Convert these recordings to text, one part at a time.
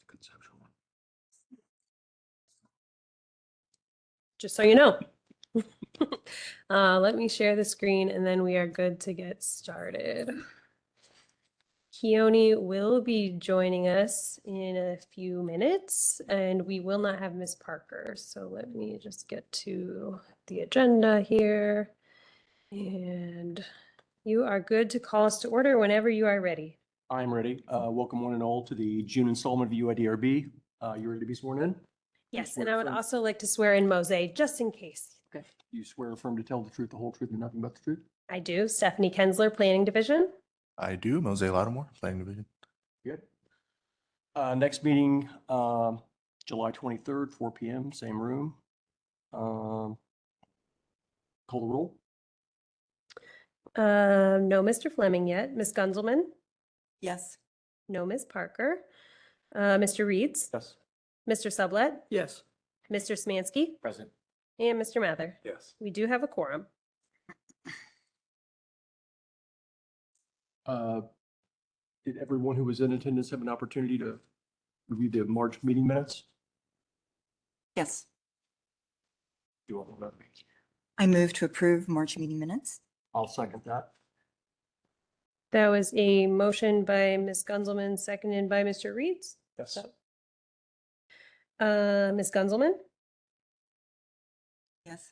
conceptual one. Just so you know. Let me share the screen and then we are good to get started. Keone will be joining us in a few minutes and we will not have Miss Parker. So let me just get to the agenda here. And you are good to call us to order whenever you are ready. I'm ready. Welcome one and all to the June installment of UIDRB. You ready to be sworn in? Yes, swear and I would affirm- also like to swear in Mosé just in case. Okay. You swear affirm to tell the truth, the whole truth, and nothing but the truth? I do. Stephanie Kensler, Planning Division. I do. Mosey Lattimore, Planning Division. Good. Next meeting, July 23rd, 4 PM, same room. Call the roll. No, Mr. Fleming yet. Ms. Gunzelman? Yes. No, Ms. Parker. Mr. Reeds? Yes. Mr. Sublette? Yes. Mr. Smansky? Present. And Mr. Mather? Yes. We do have a quorum. Did everyone who was in attendance have an opportunity to review the March meeting minutes? Yes. Do you want to? I move to approve March meeting minutes. I'll second that. That was a motion by Ms. Gunzelman, seconded by Mr. Reeds. Yes. Ms. Gunzelman? Yes.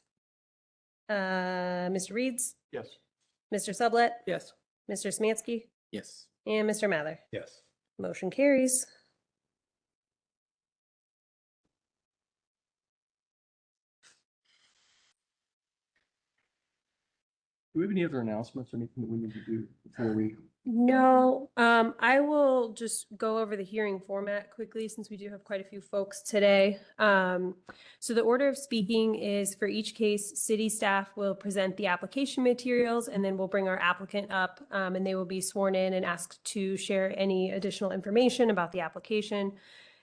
Mr. Reeds? Yes. Mr. Sublette? Yes. Mr. Smansky? Yes. And Mr. Mather? Yes. Motion carries. Do we have any other announcements or anything that we need to do before we? No, I will just go over the hearing format quickly since we do have quite a few folks today. So the order of speaking is for each case, city staff will present the application materials and then we'll bring our applicant up and they will be sworn in and asked to share any additional information about the application.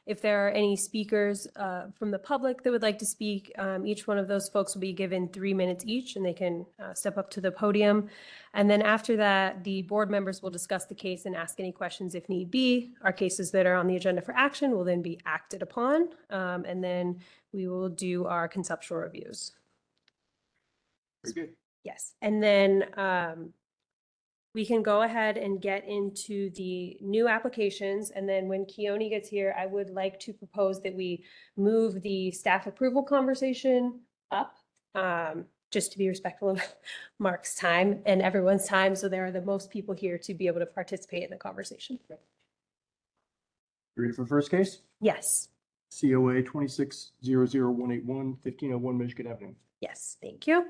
If there are any speakers from the public that would like to speak, each one of those folks will be given 3 minutes each and they can step up to the podium. And then after that, the board members will discuss the case and ask any questions if need be. Our cases that are on the agenda for action will then be acted upon. And then we will do our conceptual reviews. Very good. Yes, and then we can go ahead and get into the new applications. And then when Keone gets here, I would like to propose that we move the staff approval conversation up, just to be respectful of Mark's time and everyone's time. So there are the most people here to be able to participate in the conversation. Ready for the first case? Yes, COA 26-00181, 1501 Michigan Avenue. yes, thank you.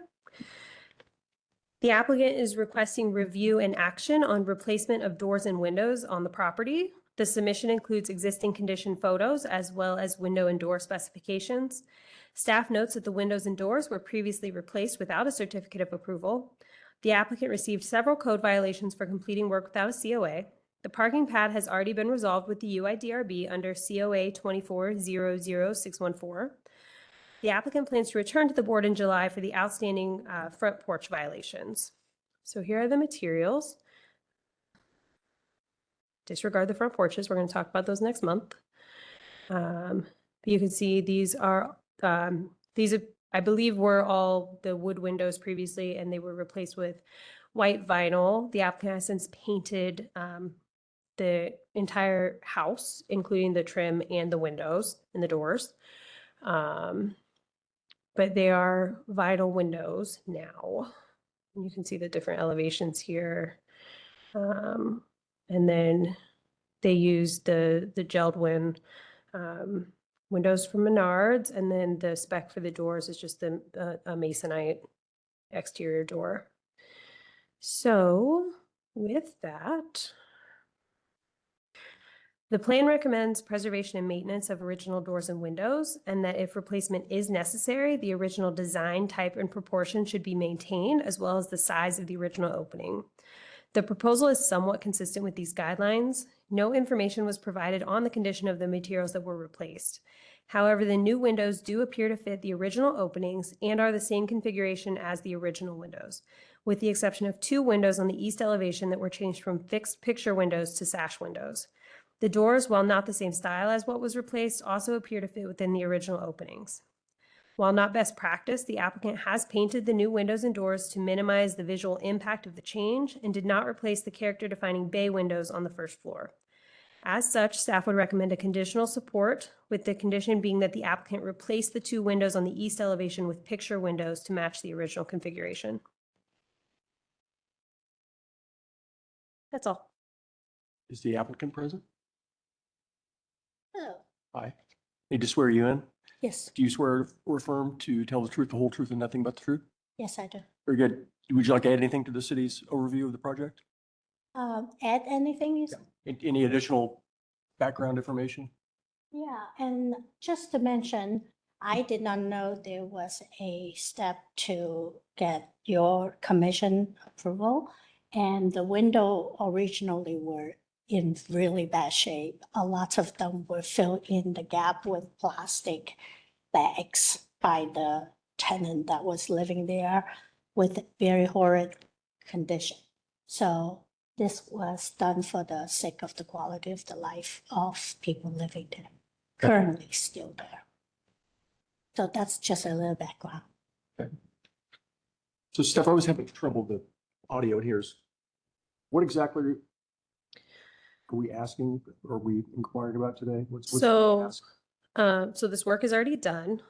The applicant is requesting review and action on replacement of doors and windows on the property. The submission includes existing condition photos as well as window and door specifications. Staff notes that the windows and doors were previously replaced without a certificate of approval. The applicant received several code violations for completing work without a COA. The parking pad has already been resolved with the UIDRB under COA 24-00614. The applicant plans to return to the board in July for the outstanding front porch violations. So here are the materials. Disregard the front porches. We're going to talk about those next month. You can see these are, I believe were all the wood windows previously, and they were replaced with white vinyl. The applicant has since painted the entire house, including the trim and the windows and the doors. But they are vinyl windows now. You can see the different elevations here. And then they use the JELD-WIN windows from Menards, and then the spec for the doors is just a masonite exterior door. So with that, the plan recommends preservation and maintenance of original doors and windows, and that if replacement is necessary, the original design, type, and proportion should be maintained, as well as the size of the original opening. The proposal is somewhat consistent with these guidelines. No information was provided on the condition of the materials that were replaced. However, the new windows do appear to fit the original openings and are the same configuration as the original windows, with the exception of 2 windows on the east elevation that were changed from fixed picture windows to sash windows. The doors, while not the same style as what was replaced, also appear to fit within the original openings. While not best practice, the applicant has painted the new windows and doors to minimize the visual impact of the change and did not replace the character-defining bay windows on the first floor. As such, staff would recommend a conditional support, with the condition being that the applicant replace the two windows on the east elevation with picture windows to match the original configuration. That's all. Is the applicant present? Oh, Hi. Need to swear you in? yes, Do you swear or affirm to tell the truth, the whole truth, and nothing but the truth? yes, I do. Very good. Would you like to add anything to the city's overview of the project? Add anything you? Any additional background information? Yeah, and just to mention, I did not know there was a step to get your commission approval. And the window originally were in really bad shape. A lot of them were filled in the gap with plastic bags by the tenant that was living there with very horrid condition. So this was done for the sake of the quality of the life of people living there, currently still there. So that's just a little background. So Steph, I was having trouble with the audio in here. What exactly are we asking or are we inquiring about today? What's the So, ask? So this work is already done.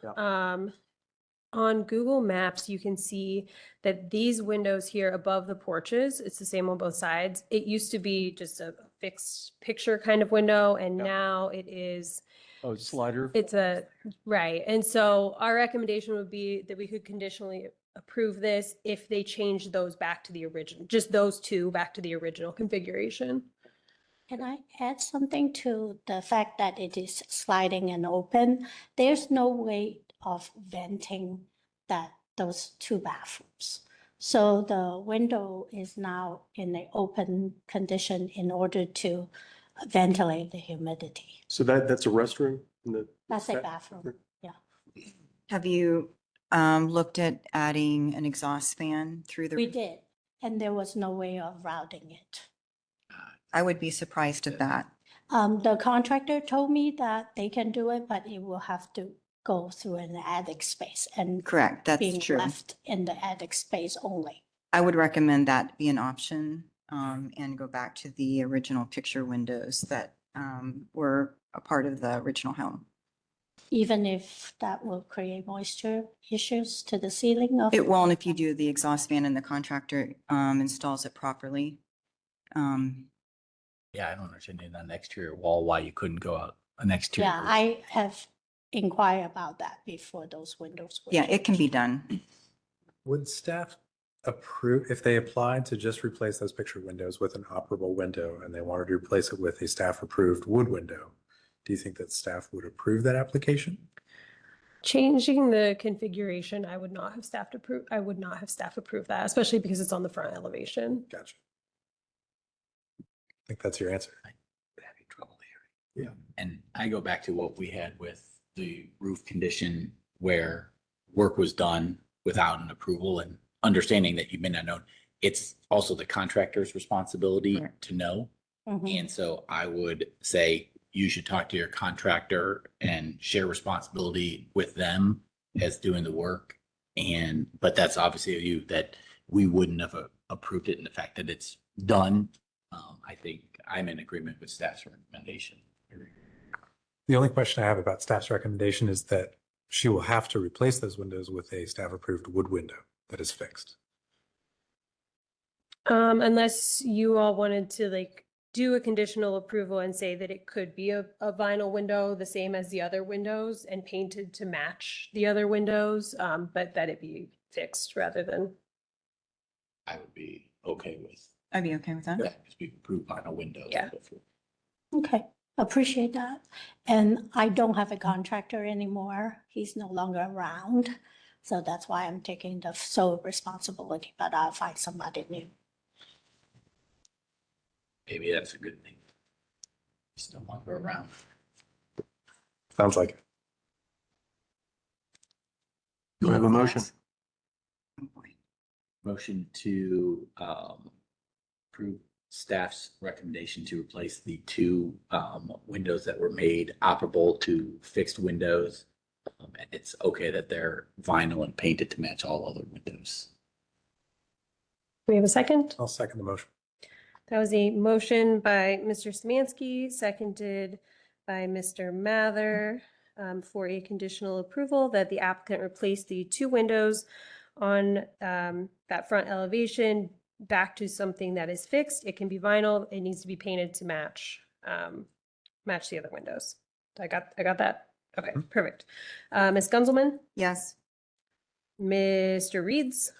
On Google Maps, you can see that these windows here above the porches, it's the same on both sides. It used to be just a fixed picture kind of window, and Yeah. now it is, Oh, slider? right. And so our recommendation would be that we could conditionally approve this if they change those back to the original, just those two back to the original configuration. Can I add something to the fact that it is sliding and open? There's no way of venting those two bathrooms. So the window is now in an open condition in order to ventilate the humidity. So that's a restroom? That's a bathroom. Have you looked at adding an exhaust fan through the? We did, and there was no way of routing it. I would be surprised at that. The contractor told me that they can do it, but it will have to go through an attic space and Correct, that's being true. left in the attic space only. I would recommend that be an option and go back to the original picture windows that were a part of the original home. Even if that will create moisture issues to the ceiling of. It won't if you do the exhaust fan and the contractor installs it properly. Yeah, I don't understand in that exterior wall, why you couldn't go out an exterior. Yeah, I have inquired about that before those windows were. Yeah, it can be changed. done. Would staff approve, if they applied to just replace those picture windows with an operable window and they wanted to replace it with a staff-approved wood window, do you think that staff would approve that application? Changing the configuration, I would not have staff approve that, especially because it's on the front elevation. Gotcha. I think that's your answer. Having trouble here. And I go back to what we had with the roof condition where work was done without an approval and understanding that you may not know. It's also the contractor's responsibility Correct. to know. Mhm. And so I would say you should talk to your contractor and share responsibility with them as doing the work. But that's obviously you that we wouldn't have approved it in the fact that it's done. I think I'm in agreement with staff's recommendation. The only question I have about staff's recommendation is that she will have to replace those windows with a staff-approved wood window that is fixed. Unless you all wanted to do a conditional approval and say that it could be a vinyl window, the same as the other windows and painted to match the other windows, but that it be fixed rather than. I would be okay with I'd be okay with that. that because we approved vinyl windows. Yeah. before. Okay, appreciate that. And I don't have a contractor anymore. He's no longer around. So that's why I'm taking the sole responsibility, but I'll find somebody new. Maybe that's a good thing. He's no longer around. Sounds like it. Do I have a motion? Oh, boy. Motion to approve staff's recommendation to replace the two windows that were made operable to fixed windows. And it's okay that they're vinyl and painted to match all other windows. We have a second? I'll second the motion. That was a motion by Mr. Samansky, seconded by Mr. Mather, for a conditional approval that the applicant replace the two windows on that front elevation back to something that is fixed. It can be vinyl. It needs to be painted to match the other windows. I got that? Okay, perfect. Ms. Gunzelman, Yes. Mr. Reeds,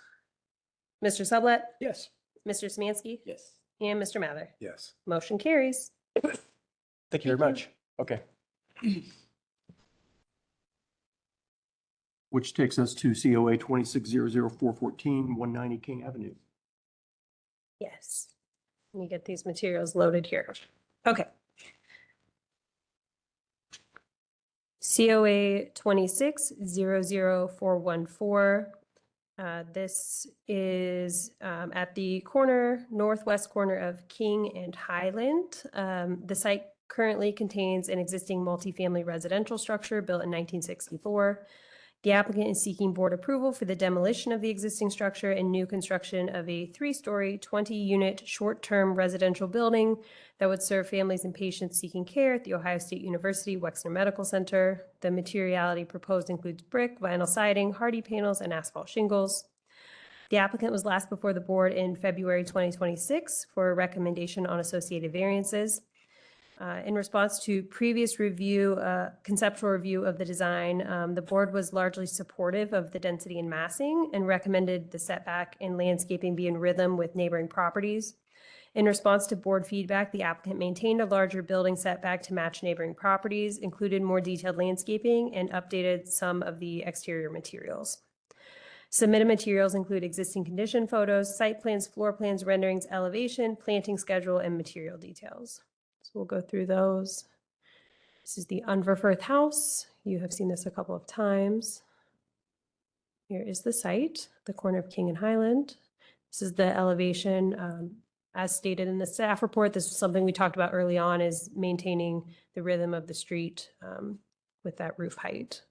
Mr. Sublet, Yes. Mr. Samansky, Yes. and Mr. Mather. Yes. Motion carries. Thank you very much. Okay. Which takes us to COA 2600-414, 190 King Avenue. Yes. Let me get these materials loaded here. Okay. COA 2600-414. This is at the northwest corner of King and Highland. The site currently contains an existing multifamily residential structure built in 1964. The applicant is seeking board approval for the demolition of the existing structure and new construction of a 3-story, 20-unit short-term residential building that would serve families and patients seeking care at the Ohio State University Wexner Medical Center. The materiality proposed includes brick, vinyl siding, hardy panels, and asphalt shingles. The applicant was last before the board in February 2026 for a recommendation on associated variances. In response to previous review, conceptual review of the design, the board was largely supportive of the density and massing and recommended the setback and landscaping be in rhythm with neighboring properties. In response to board feedback, the applicant maintained a larger building setback to match neighboring properties, included more detailed landscaping, and updated some of the exterior materials. Submitted materials include existing condition photos, site plans, floor plans, renderings, elevation, planting schedule, and material details. So we'll go through those. This is the Unverfirth house. You have seen this a couple of times. Here is the site, the corner of King and Highland. This is the elevation. As stated in the staff report, this was something we talked about early on, is maintaining the rhythm of the street with that roof height.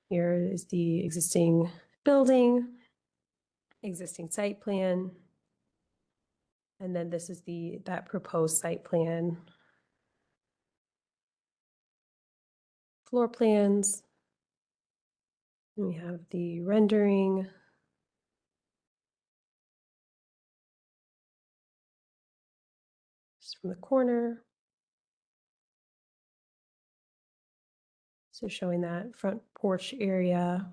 Here is the existing building, existing site plan. And then this is that proposed site plan. Floor plans. And we have the rendering. Just from the corner. So showing that front porch area.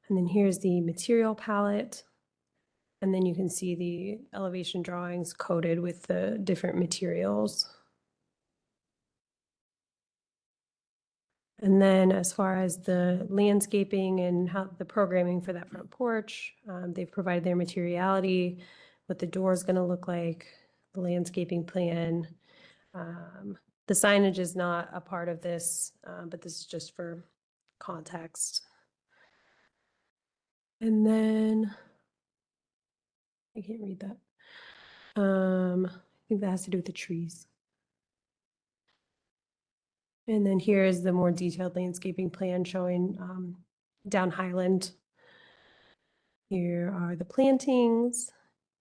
And then here's the material palette. And then you can see the elevation drawings coded with the different materials. And then as far as the landscaping and how the programming for that front porch, they've provided their materiality, what the door is going to look like, the landscaping plan. The signage is not a part of this, but this is just for context. And then I can't read that. I think that has to do with the trees. And then here is the more detailed landscaping plan showing down Highland. Here are the plantings,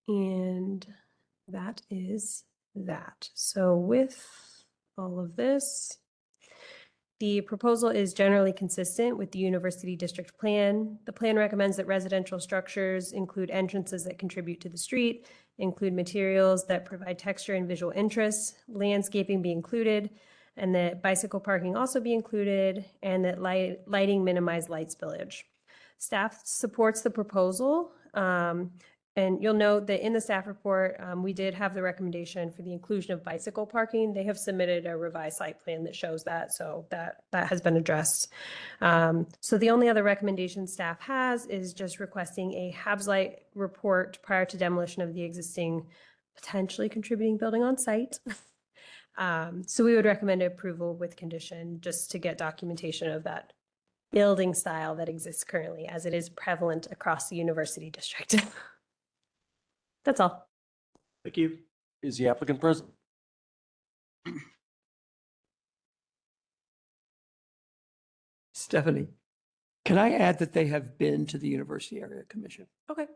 and that is that. So with all of this, the proposal is generally consistent with the University District Plan. The plan recommends that residential structures include entrances that contribute to the street, include materials that provide texture and visual interest, landscaping be included, and that bicycle parking also be included, and that lighting minimize light spillage. Staff supports the proposal. And you'll note that in the staff report, we did have the recommendation for the inclusion of bicycle parking. They have submitted a revised site plan that shows that, so that has been addressed. So the only other recommendation staff has is just requesting a HABs light report prior to demolition of the existing potentially contributing building on site. So we would recommend approval with condition just to get documentation of that building style that exists currently, as it is prevalent across the university district. That's all. Thank you. Is the applicant present? Stephanie, can I add that they have been to the University Area Commission? Okay.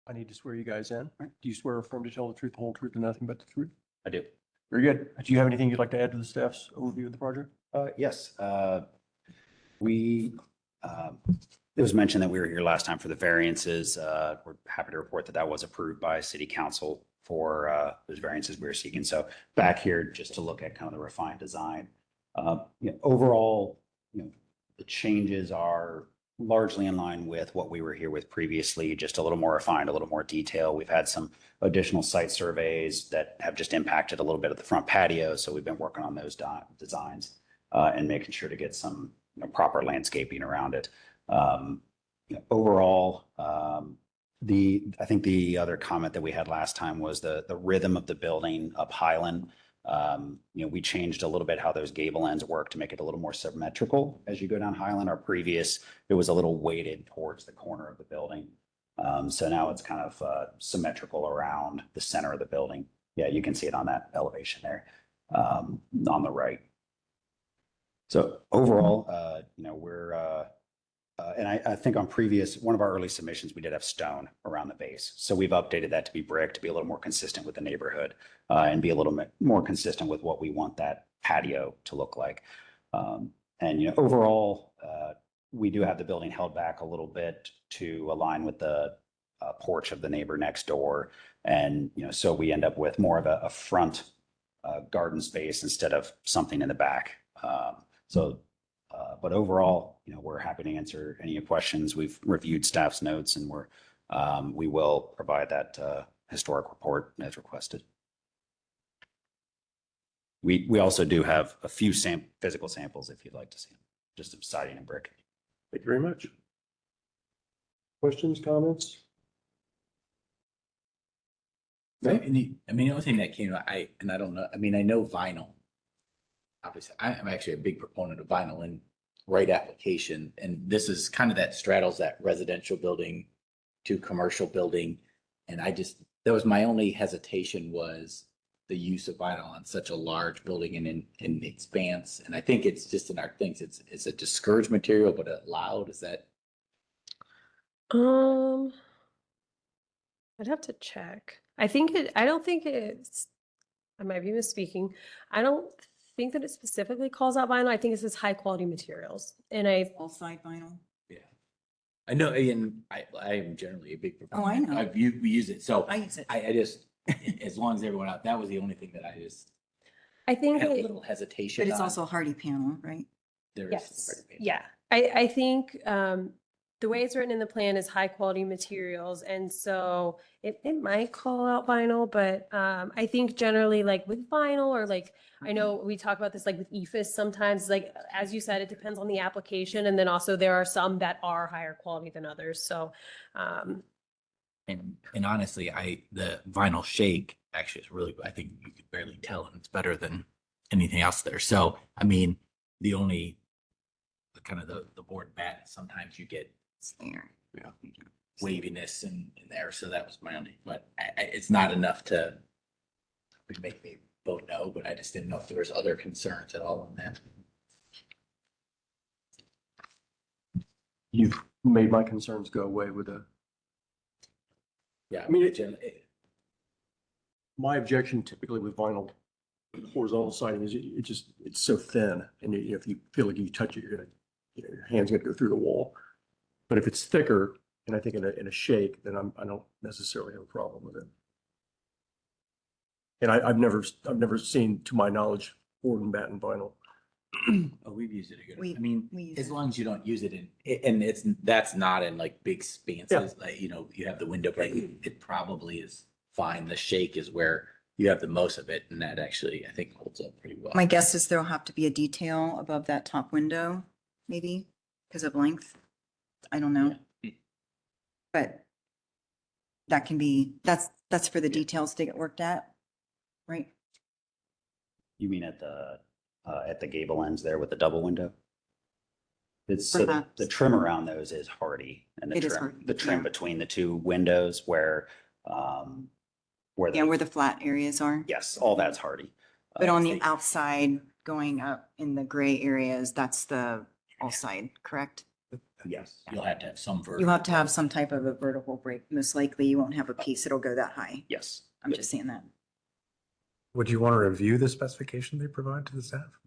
I need to swear you guys in. Do you swear or affirm to tell the truth, the whole truth, and nothing but the truth? I do. Very good. Do you have anything you'd like to add to the staff's overview of the project? Yes, we, it was mentioned that we were here last time for the variances. We're happy to report that that was approved by city council for those variances we were seeking. So back here, just to look at kind of the refined design. Overall, the changes are largely in line with what we were here with previously, just a little more refined, a little more detail. We've had some additional site surveys that have just impacted a little bit of the front patio. So we've been working on those designs and making sure to get some proper landscaping around it. Overall, I think the other comment that we had last time was the rhythm of the building up Highland. We changed a little bit how those gable ends work to make it a little more symmetrical as you go down Highland. Our previous, it was a little weighted towards the corner of the building. So now it's kind of symmetrical around the center of the building. Yeah, you can see it on that elevation there on the right. So overall, and I think on one of our early submissions, we did have stone around the base. So we've updated that to be brick to be a little more consistent with the neighborhood and be a little bit more consistent with what we want that patio to look like. Overall, we do have the building held back a little bit to align with the porch of the neighbor next door. And, so we end up with more of a front garden space instead of something in the back. But overall, we're happy to answer any questions. We've reviewed staff's notes and we will provide that historic report as requested. We also do have a few physical samples if you'd like to see them, just of siding and brick. Thank you very much. Questions, comments? The only thing that came, I don't know, I know vinyl. Obviously, I'm actually a big proponent of vinyl and right application. And this is kind of that straddles that residential building to commercial building. And that was my only hesitation was the use of vinyl on such a large building and in the expanse. And I think it's just in our things, it's a discouraged material, but allowed. Is that? I'd have to check. I don't think it's, I might be misspeaking. I don't think that it specifically calls out vinyl. I think it says high quality materials. And All side vinyl. Yeah. I know, and I am generally a big proponent. Oh, I know. We use it. So I use it. I just, as long as everyone out, that was the only thing that I think had a it- little hesitation. But it's on. also a hardy panel, right? There is Yes, yeah. I think the way it's written in the plan is high quality materials. And so it might call out vinyl, but I think generally like with vinyl or like, I know we talk about this like with EFS sometimes, like as you said, it depends on the application. And then also there are some that are higher quality than others. So And honestly, the vinyl shake actually is really, I think you could barely tell, and it's better than anything else there. So, the only kind of the board bat, sometimes you get It's there. waviness in there. So that was my only, but it's not enough to make me vote no, but I just didn't know if there was other concerns at all on that. You've made my concerns go away with a, Yeah, my objection typically with vinyl horizontal siding is it's so thin. And if you feel like you touch it, your hand's gonna go through the wall. But if it's thicker, and I think in a shake, then I don't necessarily have a problem with it. And I've never seen, to my knowledge, board and batten vinyl. Oh, we've used it again. We use As it. long as you don't use it that's not in like big expanses, like, you have the window, but it probably is fine. The shake is where you have the most of it. And that actually, I think holds up pretty well. My guess is there'll have to be a detail above that top window, maybe because of length. I don't know. But that can be, that's for the details to get worked at, right? You mean at the gable ends there with the double window? It's so the Perhaps. trim around those is hardy and It is hardy, the trim yeah. between the two windows where Yeah, where the flat areas are. Yes, all that's hardy. But on the They- outside, going up in the gray areas, that's the all side, correct? Yes. You'll have to have some vertical. You'll have to have some type of a vertical break. Most likely you won't have a piece that'll go that high. Yes. I'm just saying that. Would you want to review the specification they provide to the staff?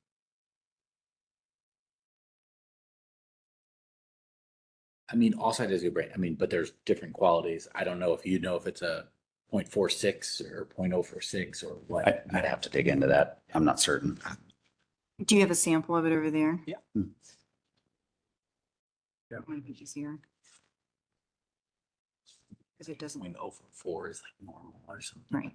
I mean, all side is a great, I mean, but there's different qualities. I don't know if you know if it's a 0.46 or 0.046 or what. I'd have to dig into that. I'm not certain. Do you have a sample of it over there? Yeah. Yeah. Might be easier. Because it doesn't, 0.044 is like normal or something. right.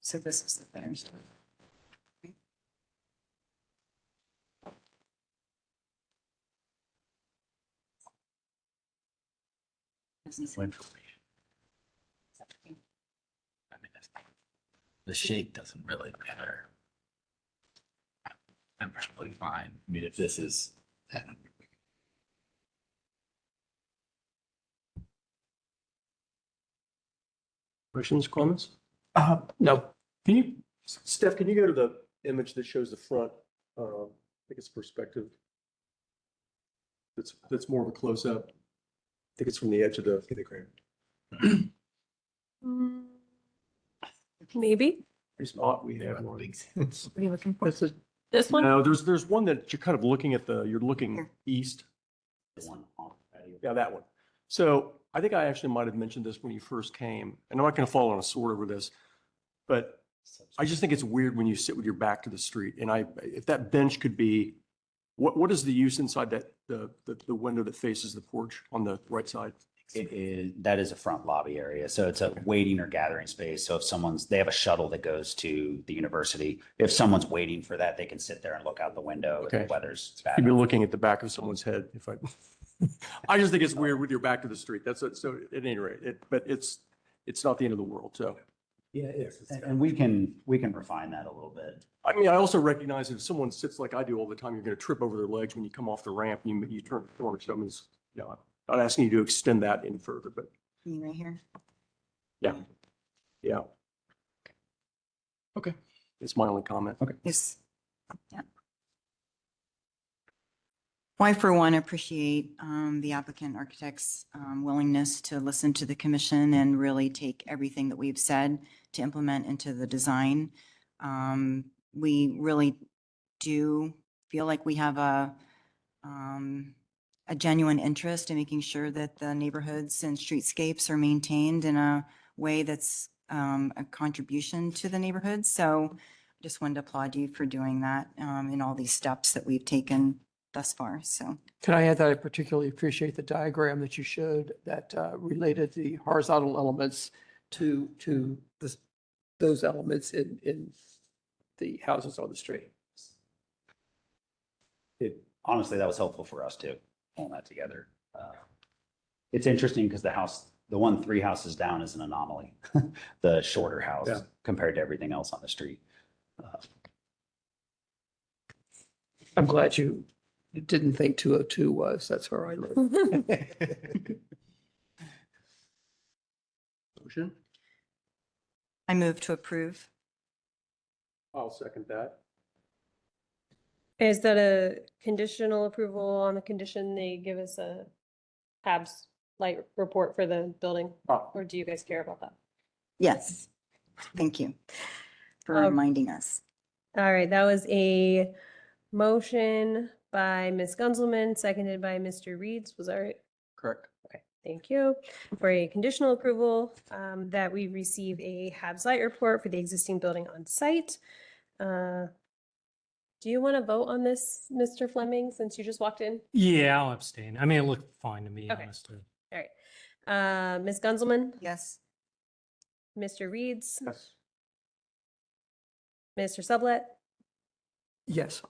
So this is the better stuff. Doesn't say- Information. I mean, the shape doesn't really matter. I'm probably fine. I mean, if this is. Questions, comments? No, Can you, Steph, can you go to the image that shows the front? I think it's perspective. That's more of a close-up. I think it's from the edge of the crane. Mm, Maybe There's not, we have one. What are you looking for? this is, this one. No, there's one that you're kind of looking at you're looking Here. east. The one on the patio. Yeah, that one. So I think I actually might have mentioned this when you first came, and I'm not going to fall on a sword over this, but I just think it's weird when you sit with your back to the street. And if that bench could be, what is the use inside the window that faces the porch on the right side? That is a front lobby area. So it's a waiting or gathering space. So if they have a shuttle that goes to the university. If someone's waiting for that, they can sit there and look out the window if the Okay. weather's bad. You'd be looking at the back of someone's head if I just think it's weird with your back to the street. That's it. So at any rate, but it's not the end of the world. So, Yeah, it is. And we can refine that a little bit. I mean, I also recognize that if someone sits like I do all the time, you're going to trip over their legs when you come off the ramp and you turn the corner. So I'm just, I'm not asking you to extend that any further, but You right here? yeah. Okay. It's my only comment. Okay. Yes. Yeah. Well, I, for one, appreciate the applicant architect's willingness to listen to the commission and really take everything that we've said to implement into the design. We really do feel like we have a genuine interest in making sure that the neighborhoods and streetscapes are maintained in a way that's a contribution to the neighborhood. So I just wanted to applaud you for doing that in all these steps that we've taken thus far. So can I add that I particularly appreciate the diagram that you showed that related the horizontal elements to those elements in the houses on the street. Honestly, that was helpful for us too, pulling that together. It's interesting because the one 3 houses down is an anomaly. The shorter house Yeah. compared to everything else on the street. I'm glad you didn't think 202 was. That's where I live. Motion? I move to approve. I'll second that. Is that a conditional approval on the condition they give us a HABs light report for the building? Oh. Or do you guys care about that? Yes. Thank you for Um, reminding us. All right, that was a motion by Ms. Gunzelman, seconded by Mr. Reeds. Was that right? Correct. Okay, thank you. For a conditional approval, that we receive a HABs light report for the existing building on site. Do you want to vote on this, Mr. Fleming, since you just walked in? Yeah, I'll abstain. I mean, it looked fine to me, Okay. honestly. All right. Ms. Gunzelman, Yes. Mr. Reeds, Yes. Mr. Sublet, Yes.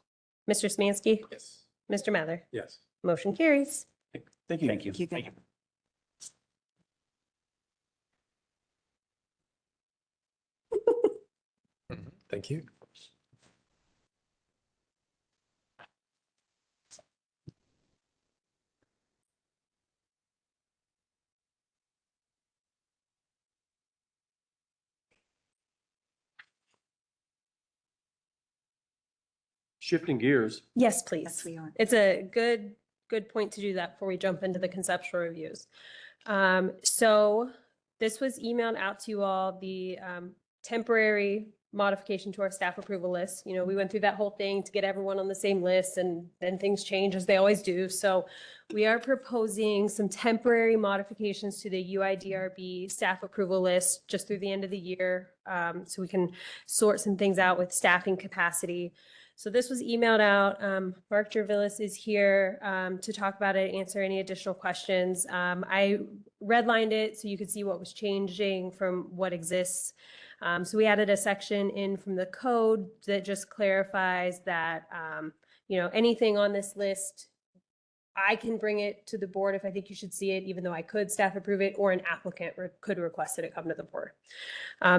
Mr. Smansky, Yes. Mr. Mather. Yes. Motion carries. Thank you. Thank you. Thank you. Thank you. Shifting gears, Yes, Yes, please. we are. It's a good point to do that before we jump into the conceptual reviews. So this was emailed out to you all, the temporary modification to our staff approval list. You know, we went through that whole thing to get everyone on the same list, and then things change as they always do. So we are proposing some temporary modifications to the UIDRB staff approval list just through the end of the year, so we can sort some things out with staffing capacity. So this was emailed out. Mark Gervillis is here to talk about it, answer any additional questions. I redlined it so you could see what was changing from what exists. So we added a section in from the code that just clarifies that, you know, anything on this list, I can bring it to the board if I think you should see it, even though I could staff approve it, or an applicant could request that it come to the board.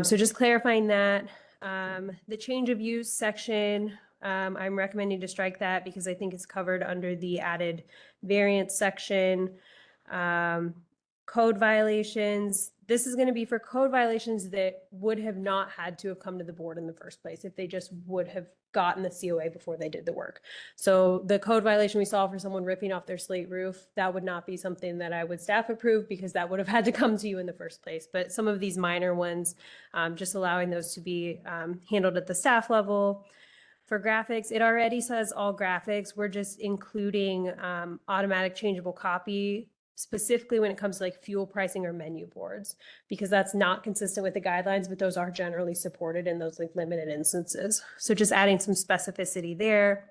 So just clarifying that. The change of use section, I'm recommending to strike that because I think it's covered under the added variance section. Code violations, this is going to be for code violations that would have not had to have come to the board in the first place if they just would have gotten the COA before they did the work. So the code violation we saw for someone ripping off their slate roof, that would not be something that I would staff approve because that would have had to come to you in the first place. But some of these minor ones, just allowing those to be handled at the staff level. For graphics, it already says all graphics. We're just including automatic changeable copy, specifically when it comes to like fuel pricing or menu boards, because that's not consistent with the guidelines, but those are generally supported in those like limited instances. So just adding some specificity there.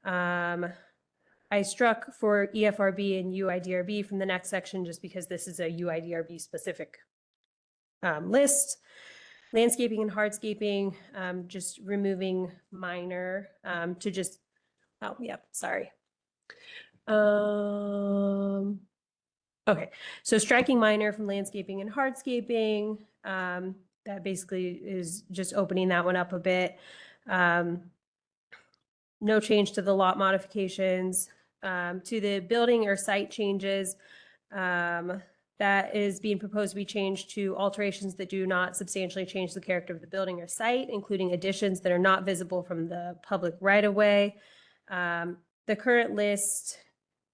I struck for EFRB and UIDRB from the next section just because this is a UIDRB specific list. Landscaping and hardscaping, just removing minor to just, oh, yep, sorry. Okay, so striking minor from landscaping and hardscaping, that basically is just opening that one up a bit. No change to the lot modifications, to the building or site changes. That is being proposed to be changed to alterations that do not substantially change the character of the building or site, including additions that are not visible from the public right-of-way. The current list,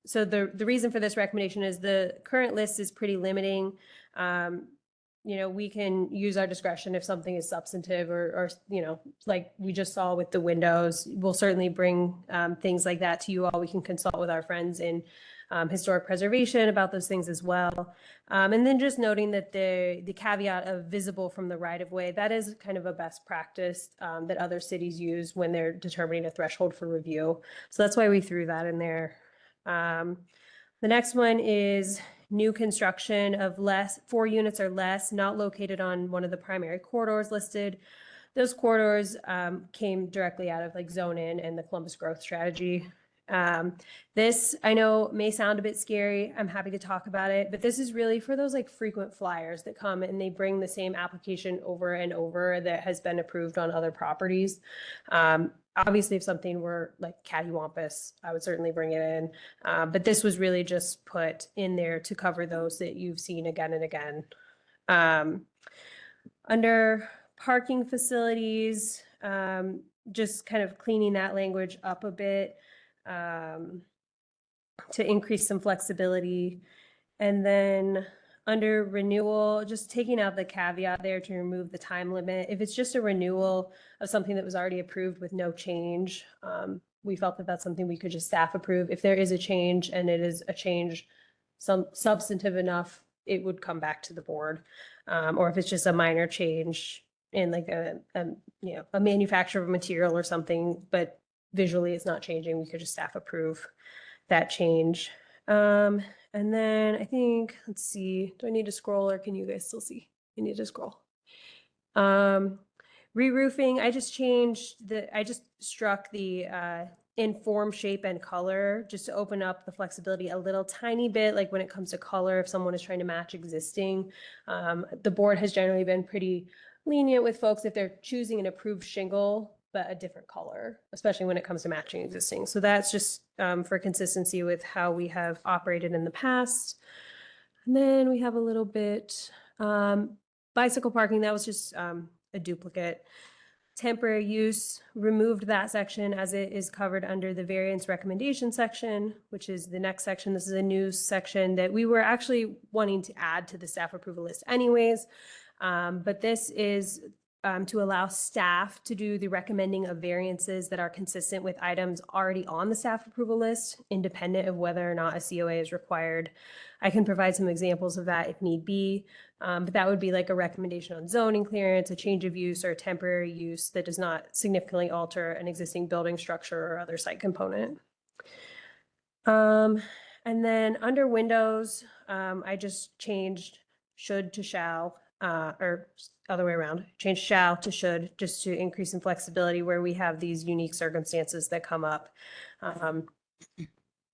so the reason for this recommendation is the current list is pretty limiting. You know, we can use our discretion if something is substantive or you know, like we just saw with the windows. We'll certainly bring things like that to you all. We can consult with our friends in historic preservation about those things as well. And then just noting that the caveat of visible from the right-of-way, that is kind of a best practice that other cities use when they're determining a threshold for review. So that's why we threw that in there. The next one is new construction of 4 units or less, not located on one of the primary corridors listed. Those corridors came directly out of like Zone In and the Columbus Growth Strategy. This I know may sound a bit scary. I'm happy to talk about it, but this is really for those like frequent flyers that come and they bring the same application over and over that has been approved on other properties. Obviously, if something were like cattywampus, I would certainly bring it in. But this was really just put in there to cover those that you've seen again and again. Under parking facilities, just kind of cleaning that language up a bit to increase some flexibility. And then under renewal, just taking out the caveat there to remove the time limit. If it's just a renewal of something that was already approved with no change, we felt that that's something we could just staff approve. If there is a change and it is a change some substantive enough, it would come back to the board. Or if it's just a minor change in like a you know, a manufacture of a material or something, but visually it's not changing, we could just staff approve that change. And then I think, let's see, do I need to scroll or can you guys still see? I need to scroll. Re-roofing, I just struck the in form, shape, and color, just to open up the flexibility a little tiny bit, like when it comes to color, if someone is trying to match existing. The board has generally been pretty lenient with folks if they're choosing an approved shingle, but a different color, especially when it comes to matching existing. So that's just for consistency with how we have operated in the past. And then we have a little bit bicycle parking. That was just a duplicate. temporary use, removed that section as it is covered under the variance recommendation section, which is the next section. This is a new section that we were actually wanting to add to the staff approval list anyways. But this is to allow staff to do the recommending of variances that are consistent with items already on the staff approval list, independent of whether or not a COA is required. I can provide some examples of that if need be, but that would be like a recommendation on zoning clearance, a change of use, or a temporary use that does not significantly alter an existing building structure or other site component. And then under windows, I just changed should to shall, or other way around, change shall to should, just to increase in flexibility where we have these unique circumstances that come up.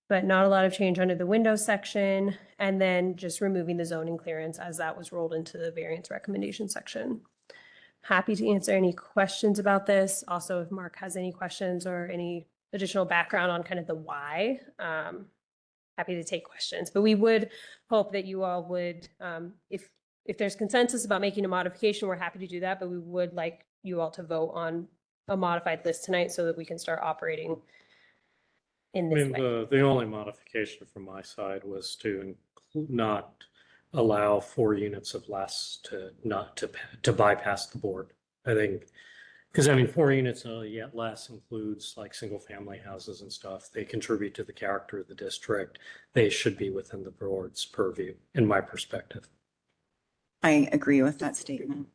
But not a lot of change under the windows section, and then just removing the zoning clearance as that was rolled into the variance recommendation section. Happy to answer any questions about this. Also, if Mark has any questions or any additional background on kind of the why, happy to take questions. But we would hope that you all would, if there's consensus about making a modification, we're happy to do that, but we would like you all to vote on a modified list tonight so that we can start operating in I this mean, way. the only modification from my side was to not allow 4 units of less to bypass the board. I think, because I mean, 4 units yet less includes like single family houses and stuff. They contribute to the character of the district. They should be within the board's purview, in my perspective. I agree with that statement.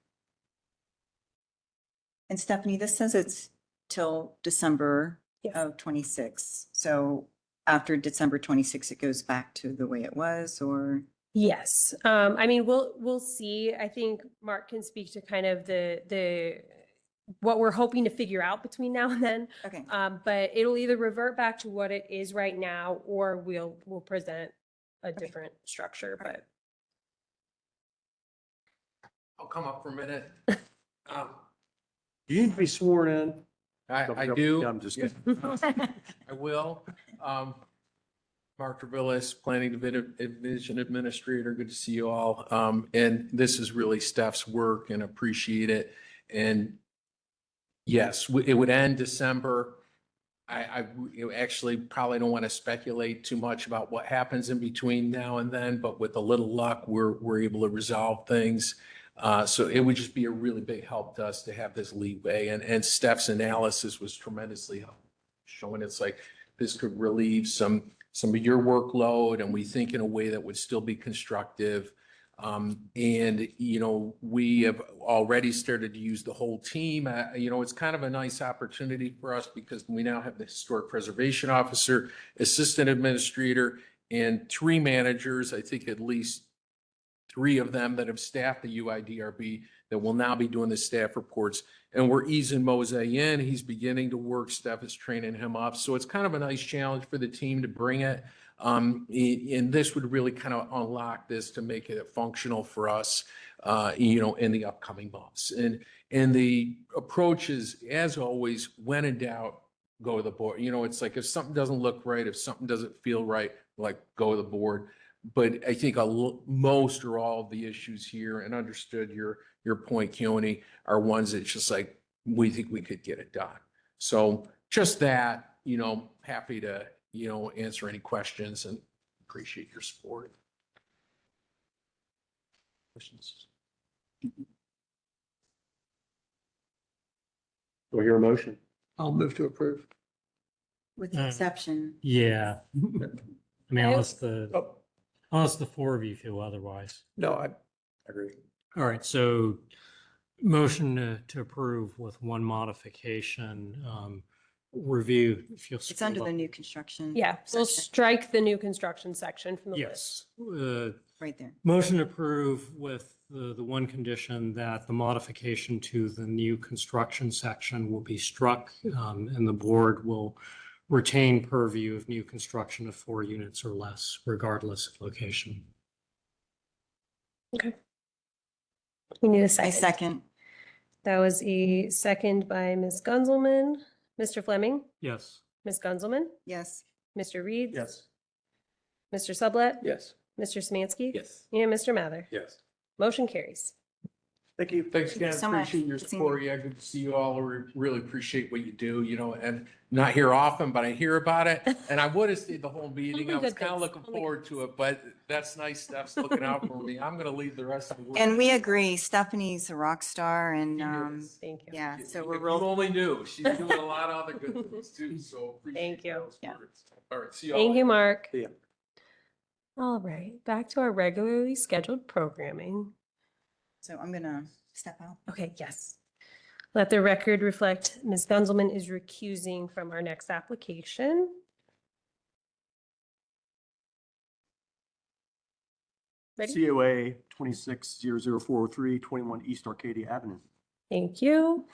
And Stephanie, this says it's till December Yes. of 26. So after December 26, it goes back to the way it was, or? Yes, I mean, we'll see. I think Mark can speak to kind of the what we're hoping to figure out between now and then. Okay. But it'll either revert back to what it is right now, or we'll present a different structure, but. I'll come up for a minute. You need to be sworn in. I do. I'm just kidding. I will. Mark Travillis, Planning Division Administrator. Good to see you all. And this is really Steph's work and appreciate it. And yes, it would end December. I actually probably don't want to speculate too much about what happens in between now and then, but with a little luck, we're able to resolve things. So it would just be a really big help to us to have this leeway, and Steph's analysis was tremendously helpful, showing it's like this could relieve some of your workload, and we think in a way that would still be constructive. And, you know, we have already started to use the whole team. You know, it's kind of a nice opportunity for us because we now have the Historic Preservation Officer, Assistant Administrator, and 3 managers, I think at least 3 of them that have staffed the UIDRB that will now be doing the staff reports. And we're easing Mose in. He's beginning to work. Steph is training him up. So it's kind of a nice challenge for the team to bring it. And this would really kind of unlock this to make it functional for us, you know, in the upcoming months. And the approach is, as always, when in doubt, go to the board. You know, it's like if something doesn't look right, if something doesn't feel right, like go to the board. But I think most or all of the issues here, and understood your point, Keone, are ones that just like, we think we could get it done. So just that, you know, happy to, you know, answer any questions and appreciate your support. Questions? Do I hear a motion? I'll move to approve. With the exception. Yeah. I mean, I- unless the 4 of you feel otherwise. No, I agree. All right, so motion to approve with one modification, review. If you'll It's under scroll the up. new construction. Yeah, we'll section, strike the new construction section from the list. Yes. Right there. Motion to approve with the one condition that the modification to the new construction section will be struck, and the board will retain purview of new construction of 4 units or less, regardless of location. We need a I second. second. That was a second by Ms. Gunzelman. Mr. Fleming, Yes. Ms. Gunzelman, Yes. Mr. Reed. Yes. Mr. Sublette. Yes. Mr. Samansky. Yes. And Mr. Mather. Yes. Motion carries. Thank you. Thanks Thank you again. so much. Appreciate your Good seeing support. Yeah, good to see you all. We really appreciate what you do, you know, and not here often, but I hear about it. And I would have stayed the whole meeting. Only I was good kind of things. looking Only forward good to it, but that's nice. Steph's looking out for me. I'm going to leave the rest of the work. And we agree, Stephanie's a rock star She and, is. Thank you. yeah, so If we're you real, only knew, she's doing a lot of other good things too, so. appreciate Thank you. those Yeah. words. All right, see you all. Thank you, later. Mark. See ya. All right, back to our regularly scheduled programming. so I'm gonna step out. Okay, yes. Let the record reflect Ms. Gunzelman is recusing from our next application. Ready? COA 26-00403, 21 East Arcadia Avenue. Thank you.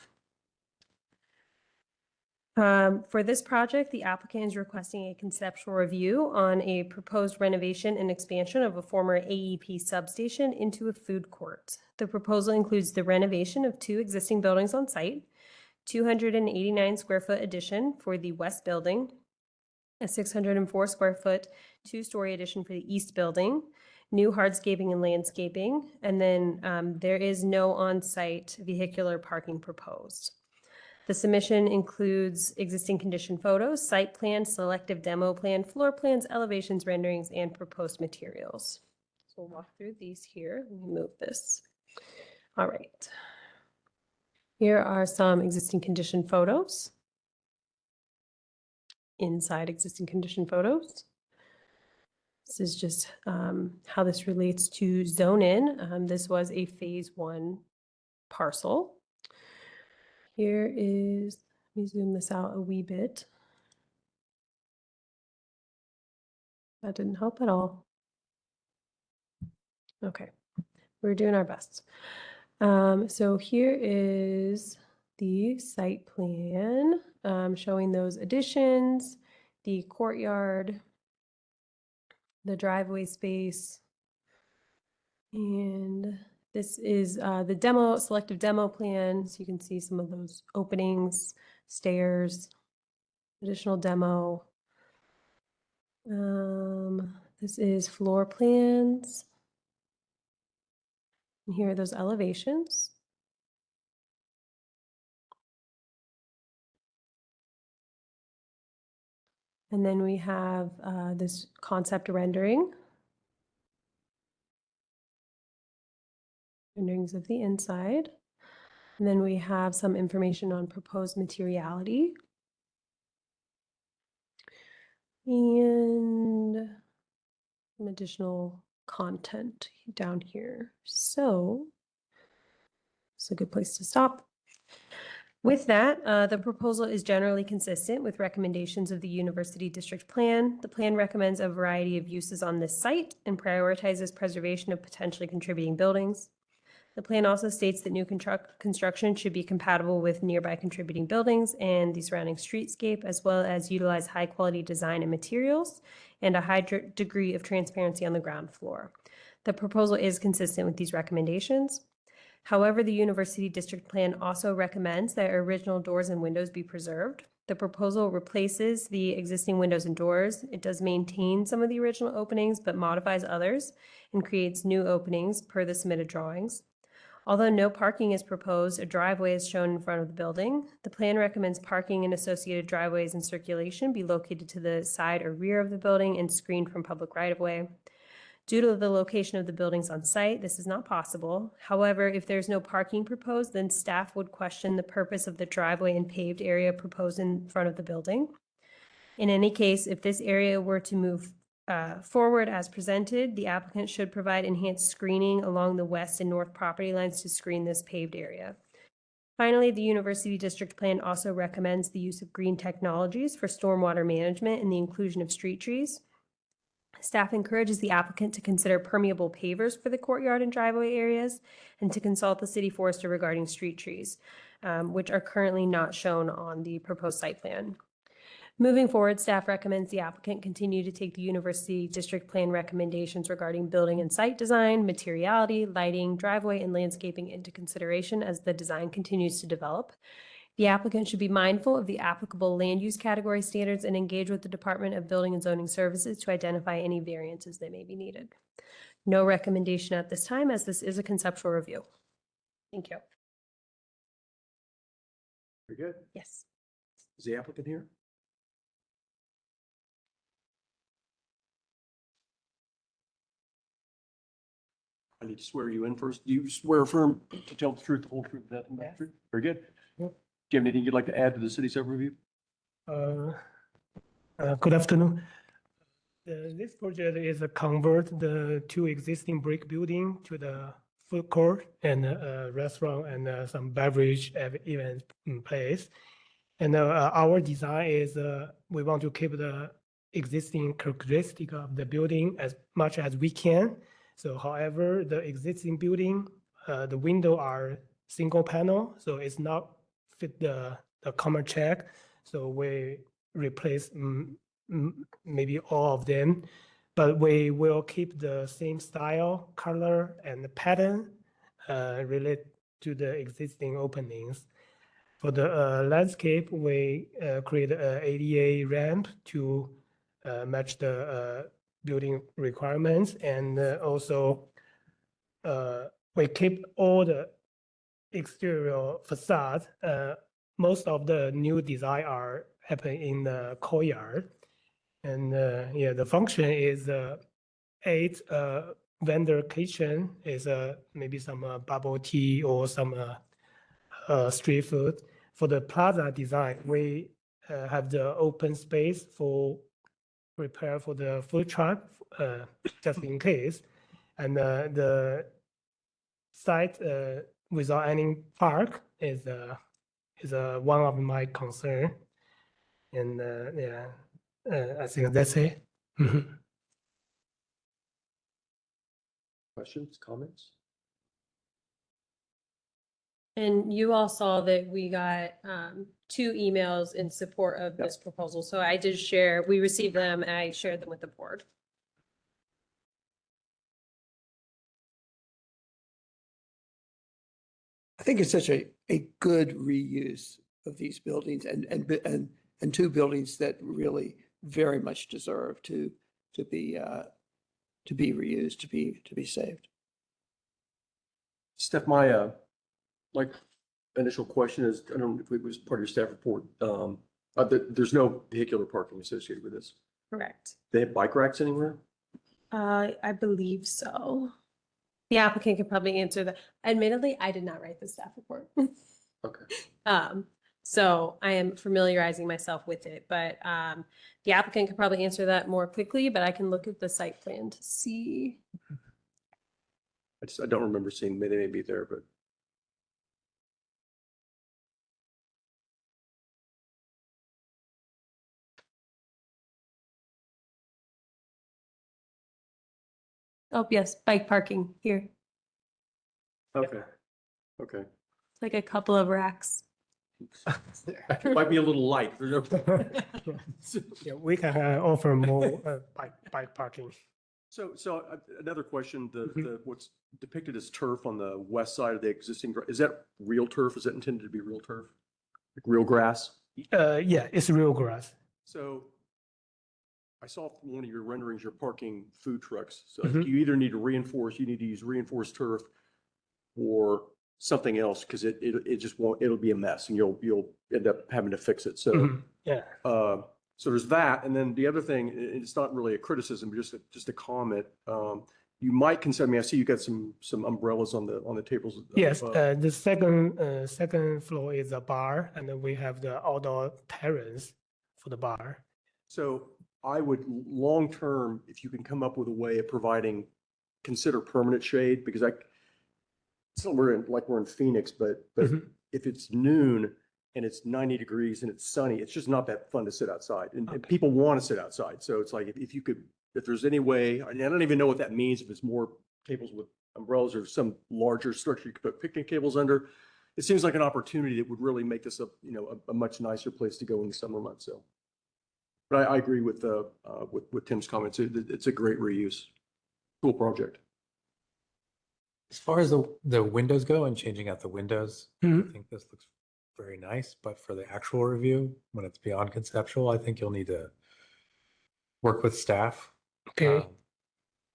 For this project, the applicant is requesting a conceptual review on a proposed renovation and expansion of a former AEP substation into a food court. The proposal includes the renovation of 2 existing buildings on site, 289 square foot addition for the west building, a 604 square foot 2-story addition for the east building, new hardscaping and landscaping, and then there is no on-site vehicular parking proposed. The submission includes existing condition photos, site plan, selective demo plan, floor plans, elevations, renderings, and proposed materials. So we'll walk through these here. Let me move this. All right. Here are some existing condition photos. Inside existing condition photos. This is just how this relates to zone in. This was a phase 1 parcel. Here is, let me zoom this out a wee bit. That didn't help at all. Okay, we're doing our best. So here is the site plan showing those additions, the courtyard, the driveway space, and this is the demo, selective demo plan. So you can see some of those openings, stairs, additional demo. This is floor plans. And here are those elevations. And then we have this concept rendering. Renderings of the inside. And then we have some information on proposed materiality. And some additional content down here. So it's a good place to stop. With that, the proposal is generally consistent with recommendations of the University District Plan. The plan recommends a variety of uses on this site and prioritizes preservation of potentially contributing buildings. The plan also states that new construction should be compatible with nearby contributing buildings and the surrounding streetscape, as well as utilize high-quality design and materials and a high degree of transparency on the ground floor. The proposal is consistent with these recommendations. However, the University District Plan also recommends that original doors and windows be preserved. The proposal replaces the existing windows and doors. It does maintain some of the original openings, but modifies others and creates new openings per the submitted drawings. Although no parking is proposed, a driveway is shown in front of the building. The plan recommends parking and associated driveways and circulation be located to the side or rear of the building and screened from public right-of-way. Due to the location of the buildings on site, this is not possible. However, if there's no parking proposed, then staff would question the purpose of the driveway and paved area proposed in front of the building. In any case, if this area were to move forward as presented, the applicant should provide enhanced screening along the west and north property lines to screen this paved area. Finally, the University District Plan also recommends the use of green technologies for stormwater management and the inclusion of street trees. Staff encourages the applicant to consider permeable pavers for the courtyard and driveway areas and to consult the city forester regarding street trees, which are currently not shown on the proposed site plan. Moving forward, staff recommends the applicant continue to take the University District Plan recommendations regarding building and site design, materiality, lighting, driveway, and landscaping into consideration as the design continues to develop. The applicant should be mindful of the applicable land use category standards and engage with the Department of Building and Zoning Services to identify any variances that may be needed. No recommendation at this time, as this is a conceptual review. Thank you. Very good. Yes. Is the applicant here? I need to swear you in first. Do you swear affirm to tell the truth, the whole truth, nothing but the truth? Very good. Do you have anything you'd like to add to the city's overview? Good afternoon. This project is a convert the two existing brick building to the food court and a restaurant and some beverage event place. And our design is we want to keep the existing characteristic of the building as much as we can. So however, the existing building, the window are single panel, so it's not fit the common check. So we replace maybe all of them, but we will keep the same style, color, and pattern related to the existing openings. For the landscape, we create a ADA ramp to match the building requirements, and also we keep all the exterior facade. Most of the new design are happening in the courtyard. And yeah, the function is 8 vendor kitchen is maybe some bubble tea or some street food. For the plaza design, we have the open space for prepare for the food truck just in case. And the site without any park is one of my concern. And yeah. I think that's it. Questions, comments? And you all saw that we got 2 emails in support of this proposal. So I did share, we received them and I shared them with the board. I think it's such a good reuse of these buildings and 2 buildings that really very much deserve to be reused, to be saved. Steph, my like initial question is, I don't know if it was part of your staff report. There's no vehicular parking associated with this. Correct. They have bike racks anywhere? I believe so. The applicant could probably answer that. Admittedly, I did not write the staff report. Okay. So I am familiarizing myself with it, but the applicant could probably answer that more quickly, but I can look at the site plan to see. I don't remember seeing, they may be there, but. Oh, yes, bike parking here. Okay. Okay. It's like a couple of racks. It might be a little light. Yeah, we can offer more bike parking. So another question, the what's depicted as turf on the west side of the existing, is that real turf? Is that intended to be real turf? Like real grass? Yeah, it's real grass. So I saw from one of your renderings, you're parking food trucks. So you either need to you need to use reinforced turf or something else, because it just won't, it'll be a mess and you'll end up having to fix it. So yeah. So there's that. And then the other thing, it's not really a criticism, but just a comment. You might consider, I mean, I see you got some umbrellas on the tables. Yes, the second floor is a bar, and then we have the outdoor terrace for the bar. So I would long-term, if you can come up with a way of providing, consider permanent shade, because we're in Phoenix, but if it's noon and it's 90 degrees and it's sunny, it's just not that fun to sit outside. And people want to sit outside. So it's like, if there's any way, I don't even know what that means, if it's more tables with umbrellas or some larger structure you could put picnic tables under. It seems like an opportunity that would really make this a much nicer place to go in the summer months. So, but I agree with Tim's comments. It's a great reuse. Cool project. As far as the windows go and changing out the windows, I think this looks very nice, but for the actual review, when it's beyond conceptual, I think you'll need to work with staff. Okay.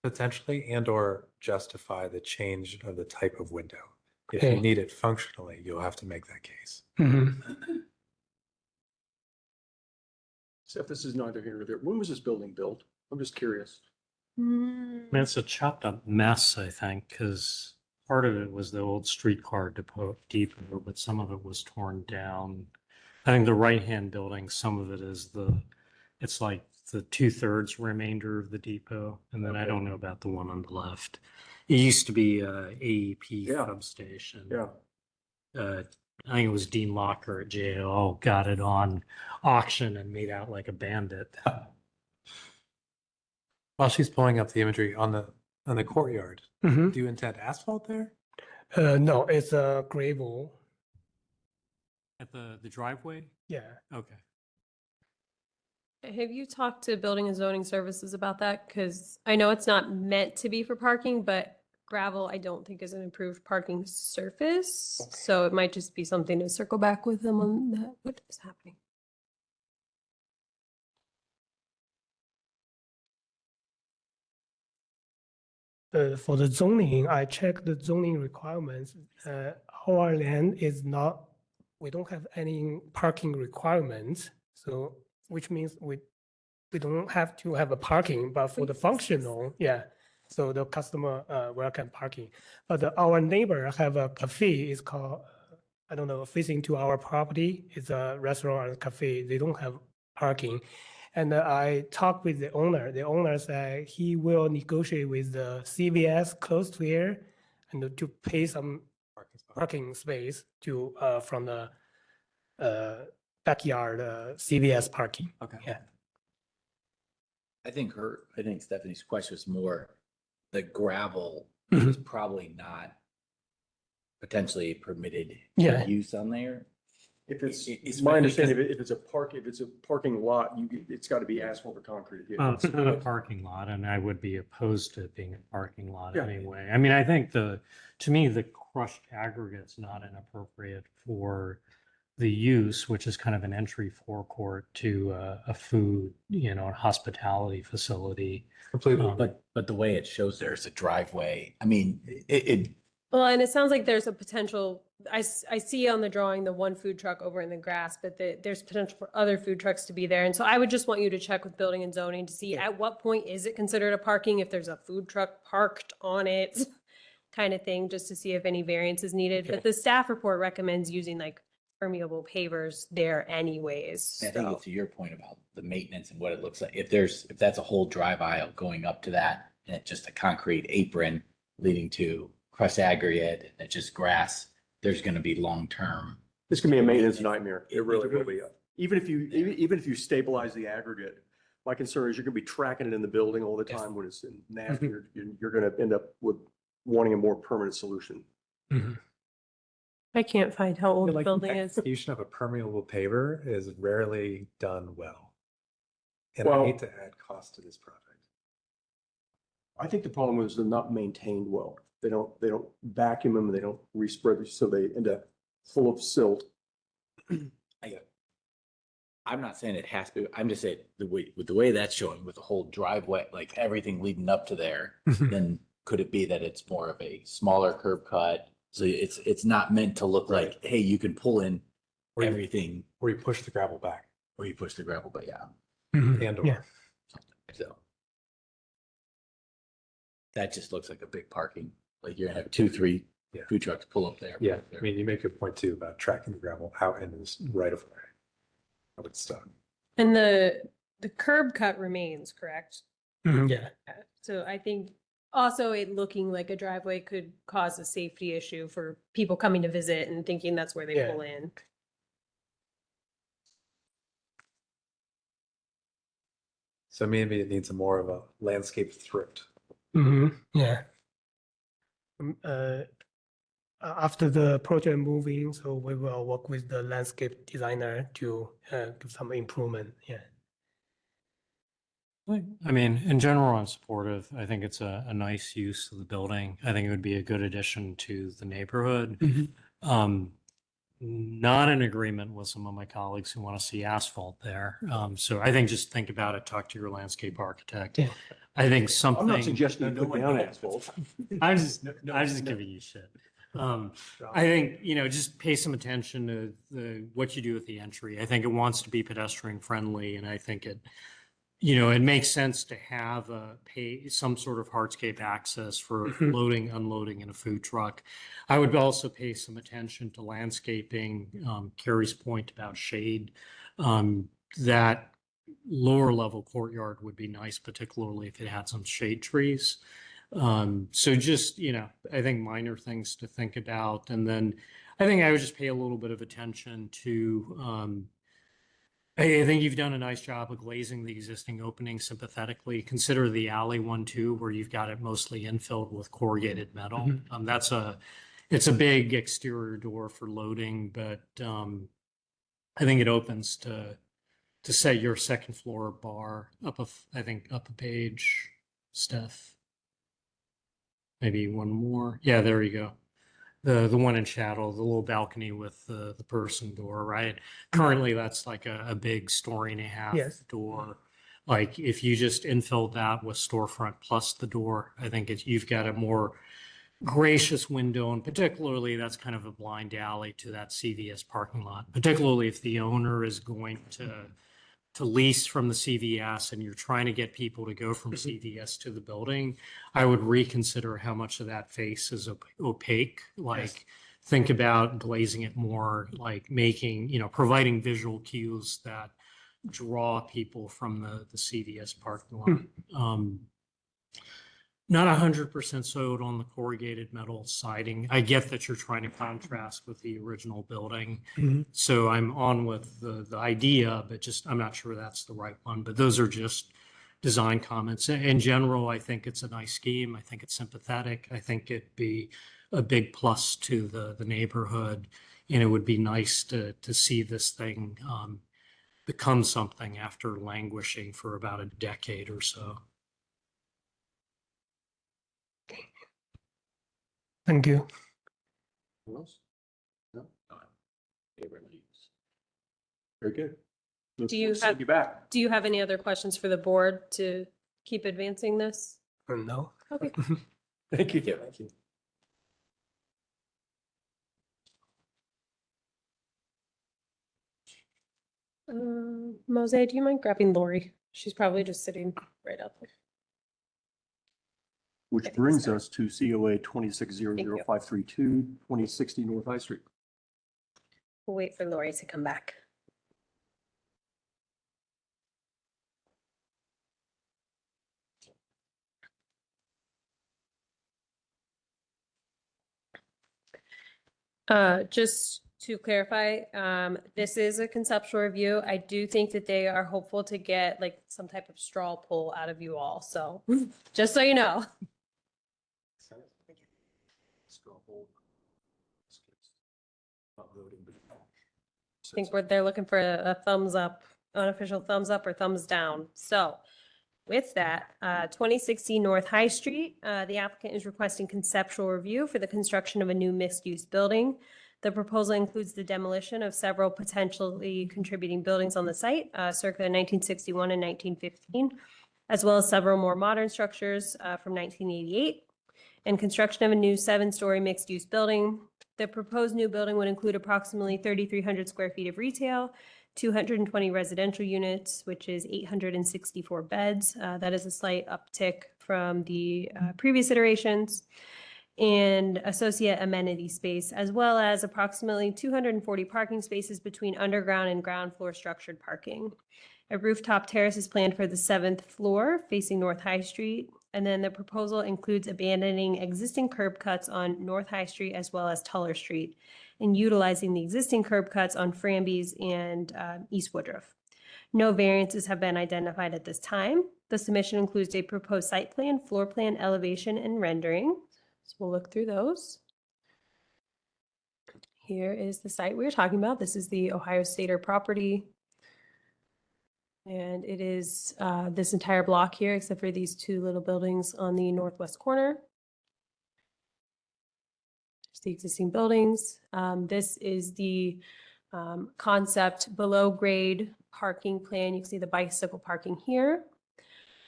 Potentially, and or justify the change of the type of window. If you Okay. need it functionally, you'll have to make that case. Except this is neither here nor there. When was this building built? I'm just curious. I mean, it's a chopped up mess, I think, because part of it was the old streetcar depot, but some of it was torn down. I think the right-hand building, some of it is it's like the 2/3 remainder of the depot. And then I Okay. don't know about the one on the left. It used to be a AEP Yeah. substation. Yeah. I think it was Dean Locker at JO got it on auction and made out like a bandit. While she's pulling up the imagery on the courtyard, Mhm. do you intend asphalt there? No, it's a gravel. At the driveway? Yeah. Okay. Have you talked to Building and Zoning Services about that? Because I know it's not meant to be for parking, but gravel, I don't think is an improved parking surface. So it might just be something to circle back with them on that. What is happening? For the zoning, I checked the zoning requirements. Our land is not, we don't have any parking requirements. So, which means we don't have to have a parking, but for the functional, yeah. So the customer welcome parking. But our neighbor have a cafe, it's called, I don't know, facing to our property. It's a restaurant and cafe. They don't have parking. And I talked with the owner. The owner said he will negotiate with the CVS close to here and to pay some parking space to from the backyard CVS parking. Okay. Yeah. I think Stephanie's question was more the gravel Mhm. is probably not potentially permitted Yeah. use on there. If it's, It's my funny understanding, if it's a parking lot, it's got to be asphalt or concrete. It's not a parking lot, and I would be opposed to it being a parking lot Yeah. anyway. I mean, I think to me, the crushed aggregate's not inappropriate for the use, which is kind of an entry forecourt to a food, hospitality facility. Completely. But the way it shows there's a driveway, I mean, it Well, and it sounds like there's a potential, I see on the drawing, the one food truck over in the grass, but there's potential for other food trucks to be there. And so I would just want you to check with building and zoning to see at what point is it considered a parking, if there's a food truck parked on it, kind of thing, just to see if any variance is needed. But the staff report recommends using like permeable pavers there anyways. I think so. it's to your point about the maintenance and what it looks like. If that's a whole drive aisle going up to that and it's just a concrete apron leading to crushed aggregate and it's just grass, there's going to be long-term. This can be a maintenance nightmare. It really will be. Even if you stabilize the aggregate, my concern is you're going to be tracking it in the building all the Yes. time when it's nasty. You're going to end up with wanting a more permanent solution. I can't find how old the Like building is. execution of a permeable paver is rarely done well. And I Well- hate to add cost to this project. I think the problem is they're not maintained well. They don't vacuum them, they don't respread, so they end up full of silt. I'm not saying it has to, I'm just saying with the way that's showing with the whole driveway, like everything leading up to there, then could it be that it's more of a smaller curb cut? So it's not meant to look like, hey, you can pull in Or you- everything Or you push the gravel back or you push the gravel, but yeah. and or. Yeah. So that just looks like a big parking, like you're gonna have 2-3 Yeah. food trucks pull up there. Yeah, I mean, you make a point too about tracking the gravel out into this right of way. I would stop. And the curb cut remains, correct? Yeah. So I think also it looking like a driveway could cause a safety issue for people coming to visit and thinking that's where they Yeah. pull in. So maybe it needs a more of a landscape thrift. Yeah. After the project moving, so we will work with the landscape designer to give some improvement. Yeah. I mean, in general, I'm supportive. I think it's a nice use of the building. I think it would be a good addition to the neighborhood. Not in agreement with some of my colleagues who want to see asphalt there. So I think just think about it, talk to your landscape architect. Yeah. I think I'm something. not suggesting you put down asphalt. I'm just giving you shit. I think, just pay some attention to what you do at the entry. I think it wants to be pedestrian friendly, and I think it makes sense to have some sort of hardscape access for loading, unloading in a food truck. I would also pay some attention to landscaping, Carrie's point about shade. That lower level courtyard would be nice, particularly if it had some shade trees. So just, I think minor things to think about. And then I think I would just pay a little bit of attention to, I think you've done a nice job of glazing the existing opening sympathetically. Consider the alley one too, where you've got it mostly infilled with corrugated metal. It's a big exterior door for loading, but I think it opens to set your second floor bar up a page, Steph. Maybe one more. Yeah, there you go. The one in shadow, the little balcony with the person door, right? Currently, that's like a big 1.5 Yes. door. Like if you just infilled that with storefront plus the door, I think you've got a more gracious window, and particularly that's kind of a blind alley to that CVS parking lot. Particularly if the owner is going to lease from the CVS and you're trying to get people to go from CVS to the building, I would reconsider how much of that face is opaque. Like think about glazing it more, like providing visual cues that draw people from the CVS parking lot. Not 100% sold on the corrugated metal siding. I get that you're trying to contrast with the original building. So I'm on with the idea, but I'm not sure that's the right one. But those are just design comments. In general, I think it's a nice scheme. I think it's sympathetic. I think it'd be a big plus to the neighborhood. And it would be nice to see this thing become something after languishing for about a decade or so. Thank you. Anyone else? No? Very good. Look Do you forward to seeing have- you back? Do you have any other questions for the board to keep advancing this? No. Okay. Thank you. Thank you. Mose, do you mind grabbing Lori? She's probably just sitting right out there. Which Okay, brings sorry. us to COA 26000532, 2060 North High Street. We'll wait for Lori to come back. Just to clarify, this is a conceptual review. I do think that they are hopeful to get like some type of straw poll out of you all. So just so you know. I think they're looking for a thumbs up, unofficial thumbs up or thumbs down. So with that, 2060 North High Street, the applicant is requesting conceptual review for the construction of a new mixed-use building. The proposal includes the demolition of several potentially contributing buildings on the site, circa 1961 and 1915, as well as several more modern structures from 1988, and construction of a new 7-story mixed-use building. The proposed new building would include approximately 3,300 square feet of retail, 220 residential units, which is 864 beds. That is a slight uptick from the previous iterations, and associate amenity space, as well as approximately 240 parking spaces between underground and ground floor structured parking. A rooftop terrace is planned for the 7th floor facing North High Street. And then the proposal includes abandoning existing curb cuts on North High Street as well as Tuller Street and utilizing the existing curb cuts on Framby's and East Woodruff. No variances have been identified at this time. The submission includes a proposed site plan, floor plan, elevation, and rendering. So we'll look through those. Here is the site we were talking about. This is the Ohio Stater property. And it is this entire block here, except for these two little buildings on the northwest corner. There's the existing buildings. This is the concept below grade parking plan. You can see the bicycle parking here.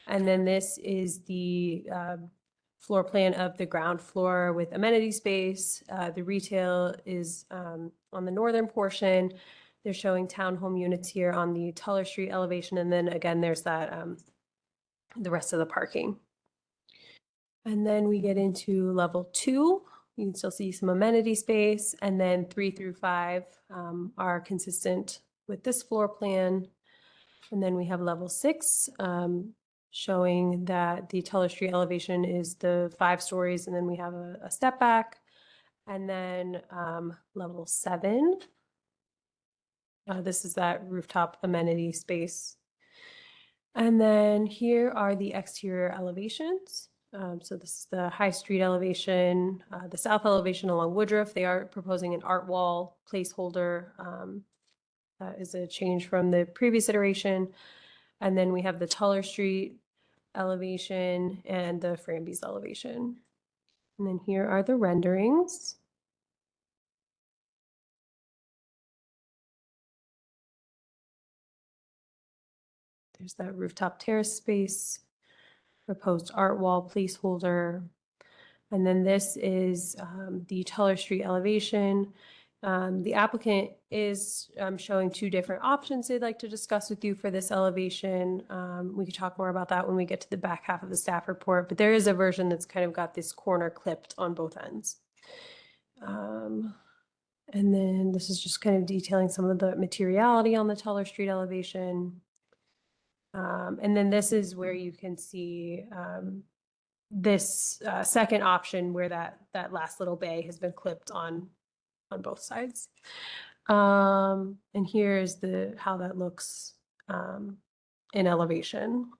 And then this is the floor plan of the ground floor with amenity space. The retail is on the northern portion. They're showing townhome units here on the Tuller Street elevation. And then again, there's that, the rest of the parking. And then we get into level 2. You can still see some amenity space. And then 3 through 5 are consistent with this floor plan. And then we have level 6, showing that the Tuller Street elevation is the 5 stories, and then we have a step back. And then level 7, this is that rooftop amenity space. And then here are the exterior elevations. So this is the High Street elevation, the south elevation along Woodruff. They are proposing an art wall placeholder. That is a change from the previous iteration. And then we have the Tuller Street elevation and the Framby's elevation. And then here are the renderings. There's that rooftop terrace space, proposed art wall placeholder. And then this is the Tuller Street elevation. The applicant is showing 2 different options they'd like to discuss with you for this elevation. We could talk more about that when we get to the back half of the staff report, but there is a version that's kind of got this corner clipped on both ends. And then this is just kind of detailing some of the materiality on the Tuller Street elevation. And then this is where you can see this second option where that last little bay has been clipped on both sides. And here's how that looks in elevation.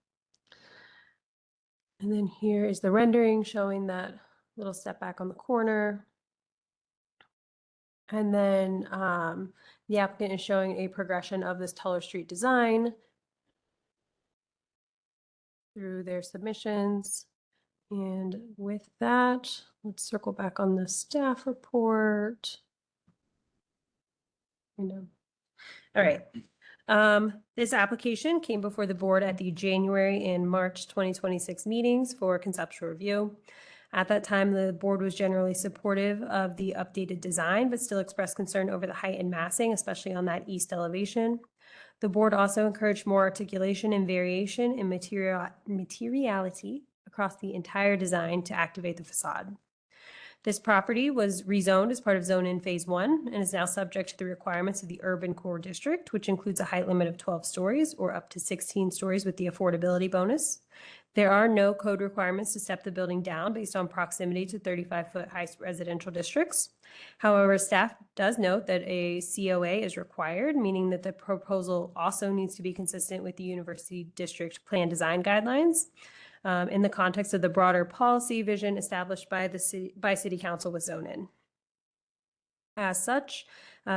And then here is the rendering showing that little step back on the corner. And then the applicant is showing a progression of this Tuller Street design through their submissions. And with that, let's circle back on the staff report. All right. This application came before the board at the January and March 2026 meetings for conceptual review. At that time, the board was generally supportive of the updated design, but still expressed concern over the height and massing, especially on that east elevation. The board also encouraged more articulation and variation in materiality across the entire design to activate the facade. This property was rezoned as part of Zone In Phase 1 and is now subject to the requirements of the Urban Core District, which includes a height limit of 12 stories or up to 16 stories with the affordability bonus. There are no code requirements to step the building down based on proximity to 35-foot high residential districts. However, staff does note that a COA is required, meaning that the proposal also needs to be consistent with the University District Plan Design Guidelines in the context of the broader policy vision established by City Council with Zone In. As such,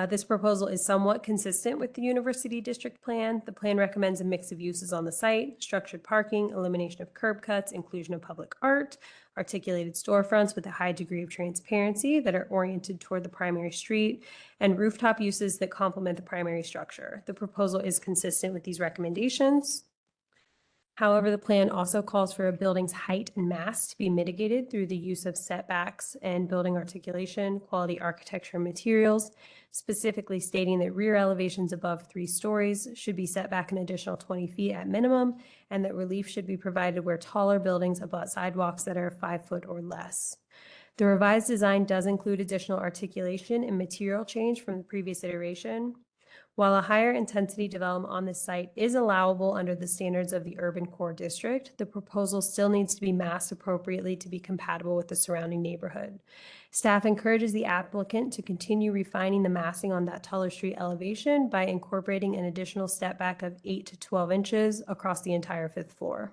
this proposal is somewhat consistent with the University District Plan. The plan recommends a mix of uses on the site: structured parking, elimination of curb cuts, inclusion of public art, articulated storefronts with a high degree of transparency that are oriented toward the primary street, and rooftop uses that complement the primary structure. The proposal is consistent with these recommendations. However, the plan also calls for a building's height and mass to be mitigated through the use of setbacks and building articulation, quality architecture and materials, specifically stating that rear elevations above 3 stories should be set back an additional 20 feet at minimum, and that relief should be provided where taller buildings abut sidewalks that are 5 foot or less. The revised design does include additional articulation and material change from the previous iteration. While a higher intensity development on this site is allowable under the standards of the Urban Core District, the proposal still needs to be massed appropriately to be compatible with the surrounding neighborhood. Staff encourages the applicant to continue refining the massing on that Tuller Street elevation by incorporating an additional step back of 8 to 12 inches across the entire 5th floor.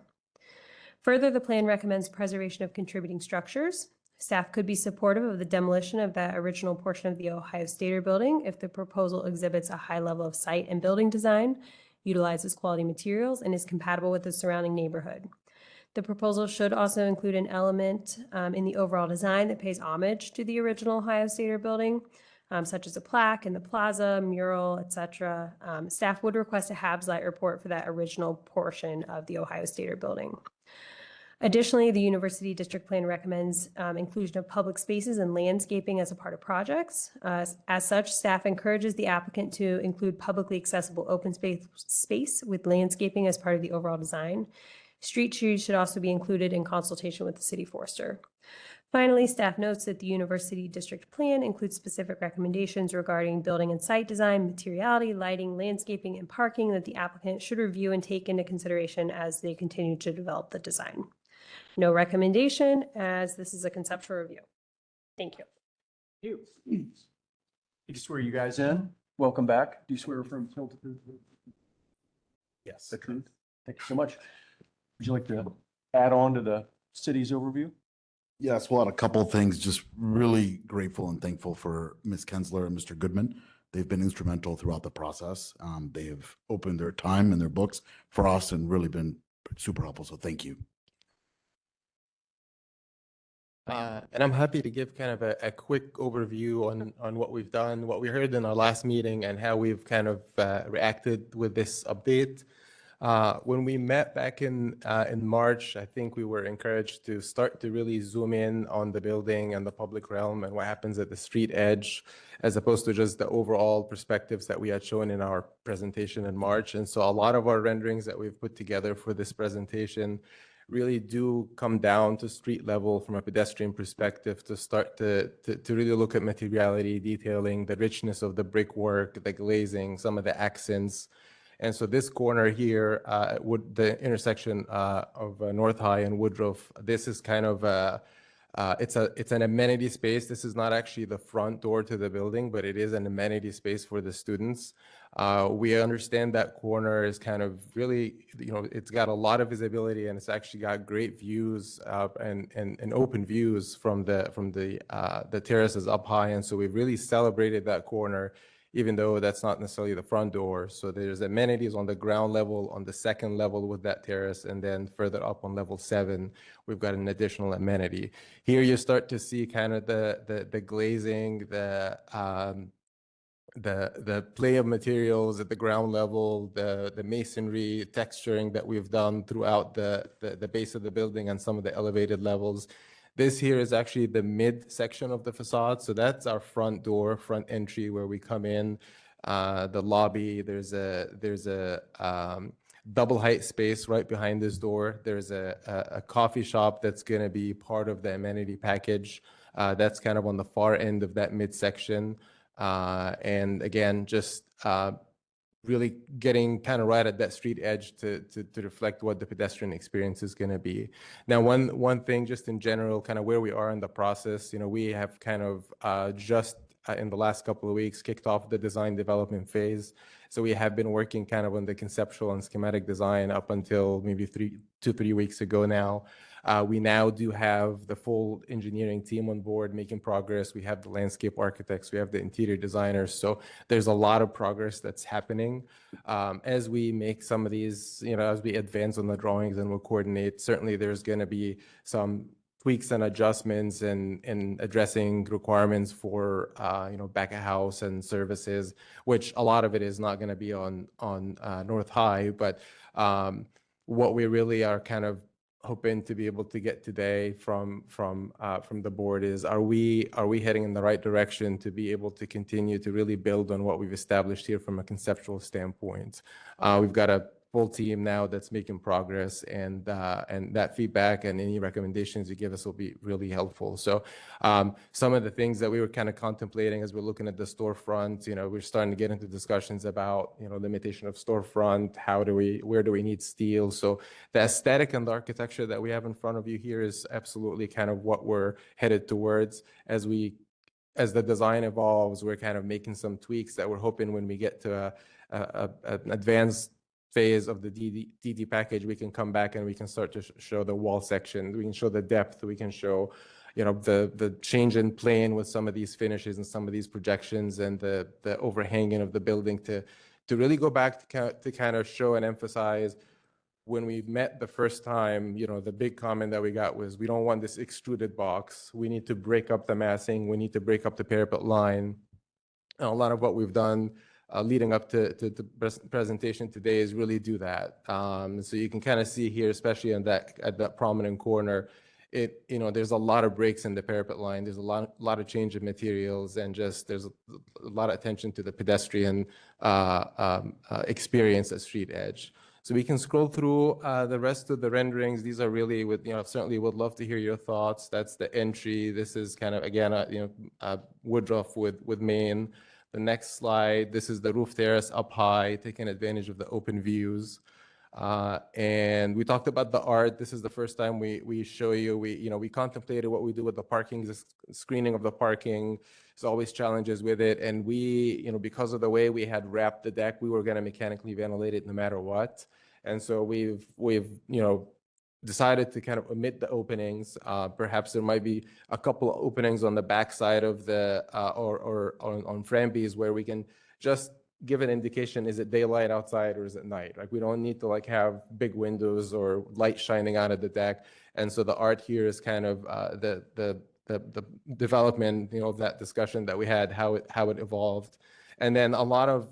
Further, the plan recommends preservation of contributing structures. Staff could be supportive of the demolition of that original portion of the Ohio Stater building if the proposal exhibits a high level of site and building design, utilizes quality materials, and is compatible with the surrounding neighborhood. The proposal should also include an element in the overall design that pays homage to the original Ohio Stater building, such as a plaque in the plaza, mural, etc. Staff would request a HABS Light report for that original portion of the Ohio Stater building. Additionally, the University District Plan recommends inclusion of public spaces and landscaping as a part of projects. As such, staff encourages the applicant to include publicly accessible open space with landscaping as part of the overall design. Street trees should also be included in consultation with the city forester. Finally, staff notes that the University District Plan includes specific recommendations regarding building and site design, materiality, lighting, landscaping, and parking that the applicant should review and take into consideration as they continue to develop the design. No recommendation, as this is a conceptual review. Thank you. You swear you guys in? Welcome back. Do you swear from the truth? Yes. The truth? Thank you so much. Would you like to add on to the city's overview? Yes, well, a couple of things, just really grateful and thankful for Ms. Kensler and Mr. Goodman. They've been instrumental throughout the process. They have opened their time and their books for us and really been super helpful. So thank you. And I'm happy to give kind of a quick overview on what we've done, what we heard in our last meeting, and how we've kind of reacted with this update. When we met back in March, I think we were encouraged to start to really zoom in on the building and the public realm and what happens at the street edge, as opposed to just the overall perspectives that we had shown in our presentation in March. And so a lot of our renderings that we've put together for this presentation really do come down to street level from a pedestrian perspective to start to really look at materiality, detailing, the richness of the brickwork, the glazing, some of the accents. And so this corner here, the intersection of North High and Woodruff, this is kind of it's an amenity space. This is not actually the front door to the building, but it is an amenity space for the students. We understand that corner is kind of really, it's got a lot of visibility, and it's actually got great views and open views from the terraces up high. And so we've really celebrated that corner, even though that's not necessarily the front door. So there's amenities on the ground level, on the second level with that terrace, and then further up on level 7, we've got an additional amenity. Here you start to see kind of the glazing, the play of materials at the ground level, the masonry texturing that we've done throughout the base of the building and some of the elevated levels. This here is actually the mid section of the facade. So that's our front door, front entry where we come in, the lobby. There's a double height space right behind this door. There's a coffee shop that's going to be part of the amenity package. That's kind of on the far end of that midsection. And again, just really getting kind of right at that street edge to reflect what the pedestrian experience is going to be. Now, one thing just in general, kind of where we are in the process, we have kind of just in the last couple of weeks kicked off the design development phase. So we have been working kind of on the conceptual and schematic design up until maybe 2 to 3 weeks ago now. We now do have the full engineering team on board making progress. We have the landscape architects, we have the interior designers. So there's a lot of progress that's happening. As we make some of these, as we advance on the drawings and we'll coordinate, certainly there's going to be some tweaks and adjustments in addressing requirements for, back of house and services, which a lot of it is not going to be on North High. But what we really are kind of hoping to be able to get today from the board is, are we heading in the right direction to be able to continue to really build on what we've established here from a conceptual standpoint? We've got a full team now that's making progress, and that feedback and any recommendations you give us will be really helpful. So some of the things that we were kind of contemplating as we're looking at the storefront, we're starting to get into discussions about, limitation of storefront, where do we need steel? So the aesthetic and the architecture that we have in front of you here is absolutely kind of what we're headed towards. As the design evolves, we're kind of making some tweaks that we're hoping when we get to an advanced phase of the DD package, we can come back and we can start to show the wall section. We can show the depth. We can show, the change in plane with some of these finishes and some of these projections and the overhanging of the building to really go back to kind of show and emphasize. When we met the first time, the big comment that we got was, we don't want this extruded box. We need to break up the massing. We need to break up the parapet line. And a lot of what we've done leading up to the presentation today is really do that. So you can kind of see here, especially at that prominent corner, there's a lot of breaks in the parapet line. There's a lot of change of materials, and just there's a lot of attention to the pedestrian experience at street edge. So we can scroll through the rest of the renderings. These are really certainly would love to hear your thoughts. That's the entry. This is kind of, again, Woodruff with Main. The next slide, this is the roof terrace up high, taking advantage of the open views. And we talked about the art. This is the first time we show you, we contemplated what we do with the parking, the screening of the parking. There's always challenges with it. And we, because of the way we had wrapped the deck, we were going to mechanically ventilate it no matter what. And so we've decided to kind of omit the openings. Perhaps there might be a couple of openings on the backside of the, or on Frambies, where we can just give an indication, is it daylight outside or is it night? Like, we don't need to have big windows or light shining out of the deck. And so the art here is kind of the development, of that discussion that we had, how it evolved. And then a lot of,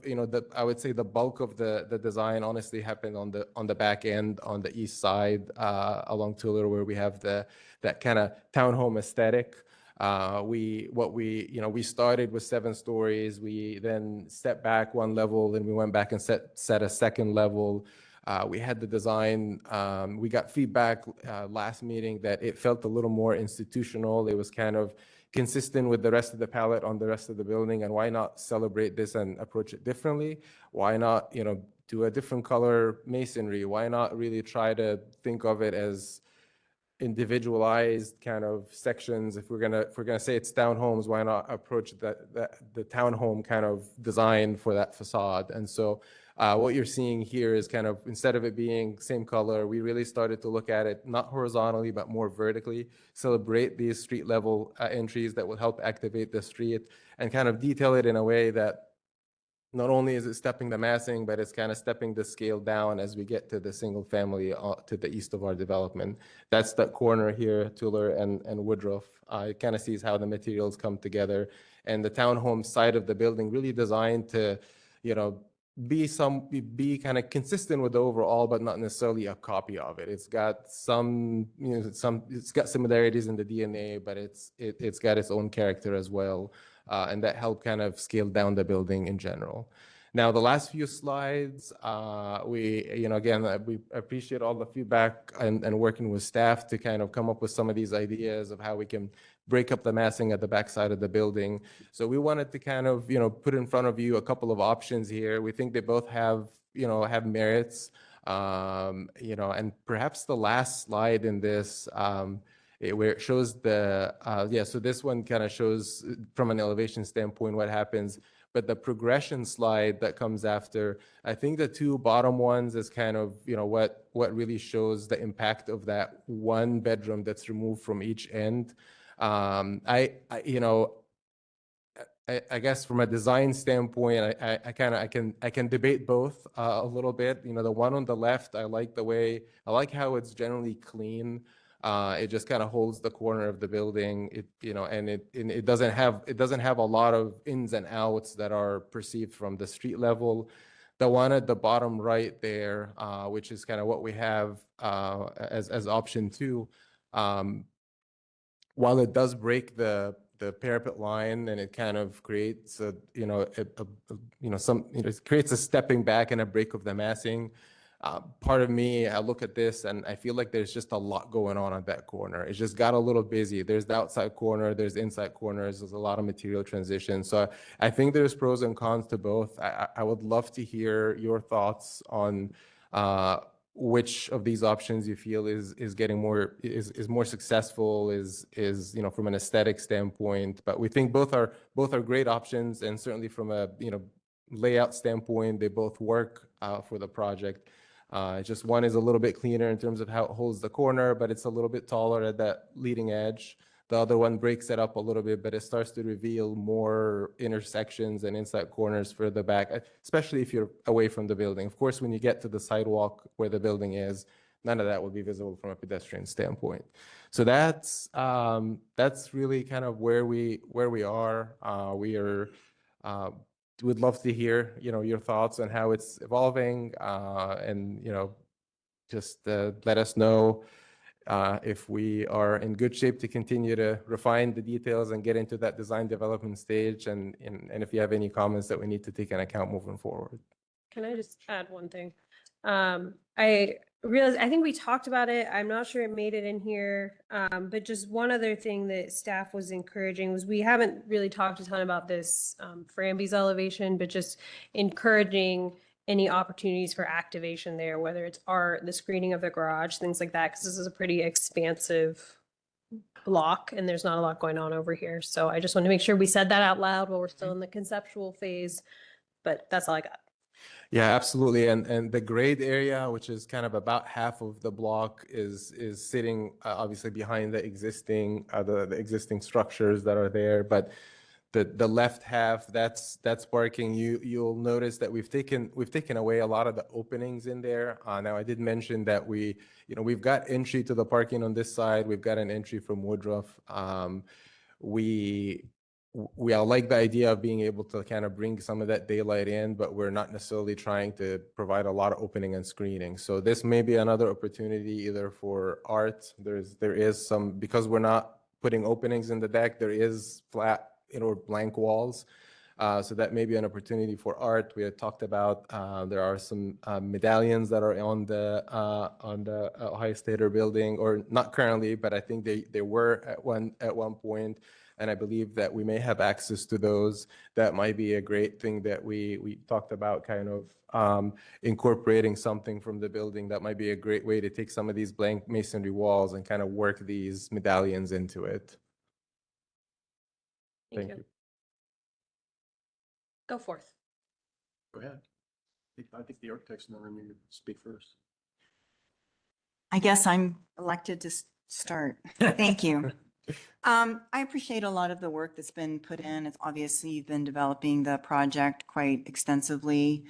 I would say the bulk of the design honestly happened on the back end, on the east side, along Tuller, where we have that kind of townhome aesthetic. We started with 7 stories. We then stepped back one level, and we went back and set a second level. We had the design. We got feedback last meeting that it felt a little more institutional. It was kind of consistent with the rest of the palette on the rest of the building. And why not celebrate this and approach it differently? Why not, do a different color masonry? Why not really try to think of it as individualized kind of sections? If we're gonna say it's townhomes, why not approach the townhome kind of design for that facade? And so what you're seeing here is kind of, instead of it being same color, we really started to look at it not horizontally but more vertically, celebrate these street level entries that will help activate the street, and kind of detail it in a way that not only is it stepping the massing, but it's kind of stepping the scale down as we get to the single family to the east of our development. That's that corner here, Tuller and Woodruff. It kind of sees how the materials come together, and the townhome side of the building really designed to, be kind of consistent with the overall, but not necessarily a copy of it. It's got it's got similarities in the DNA, but it's got its own character as well. And that helped kind of scale down the building in general. Now, the last few slides, we appreciate all the feedback and working with staff to kind of come up with some of these ideas of how we can break up the massing at the backside of the building. So we wanted to kind of, put in front of you a couple of options here. We think they both have merits, and perhaps the last slide in this, where it shows so this one kind of shows from an elevation standpoint what happens, but the progression slide that comes after, I think the 2 bottom ones is kind of, what really shows the impact of that one bedroom that's removed from each end. I guess from a design standpoint, I can debate both a little bit. The one on the left, I like how it's generally clean. It just kind of holds the corner of the building. It doesn't have a lot of ins and outs that are perceived from the street level. The one at the bottom right there, which is kind of what we have as option 2, while it does break the parapet line, and it kind of creates it creates a stepping back and a break of the massing. Part of me, I look at this and I feel like there's just a lot going on that corner. It's just got a little busy. There's the outside corner, there's inside corners, there's a lot of material transition. So I think there's pros and cons to both. I would love to hear your thoughts on which of these options you feel is getting more successful, is from an aesthetic standpoint. But we think both are great options, and certainly from a layout standpoint, they both work for the project. Just one is a little bit cleaner in terms of how it holds the corner, but it's a little bit taller at that leading edge. The other one breaks it up a little bit, but it starts to reveal more intersections and inside corners further back, especially if you're away from the building. Of course, when you get to the sidewalk where the building is, none of that will be visible from a pedestrian standpoint. So that's really kind of where we are. We are would love to hear, your thoughts on how it's evolving, and, just let us know if we are in good shape to continue to refine the details and get into that design development stage, and if you have any comments that we need to take into account moving forward. Can I just add one thing? I realized, I think we talked about it. I'm not sure it made it in here. But just one other thing that staff was encouraging was we haven't really talked a ton about this for Amby's elevation, but just encouraging any opportunities for activation there, whether it's art, the screening of the garage, things like that, because this is a pretty expansive block and there's not a lot going on over here. So I just want to make sure we said that out loud while we're still in the conceptual phase, but that's all I got. Yeah, absolutely. And the grade area, which is kind of about half of the block, is sitting obviously behind the existing existing structures that are there. But the left half, that's parking. You'll notice that we've taken away a lot of the openings in there. Now I did mention that we've got entry to the parking on this side. We've got an entry from Woodruff. We like the idea of being able to kind of bring some of that daylight in, but we're not necessarily trying to provide a lot of opening and screening. So this may be another opportunity either for art. There is some, because we're not putting openings in the deck, there is flat, blank walls. So that may be an opportunity for art. We had talked about there are some medallions that are on the Ohio Stater building, or not currently, but I think they were at one point. And I believe that we may have access to those. That might be a great thing that we talked about, kind of incorporating something from the building. That might be a great way to take some of these blank masonry walls and kind of work these medallions into it. Thank you. Go forth. Go ahead. I think the architect's in the room. You speak first. I guess I'm elected to start. Thank you. I appreciate a lot of the work that's been put in. It's obviously you've been developing the project quite extensively.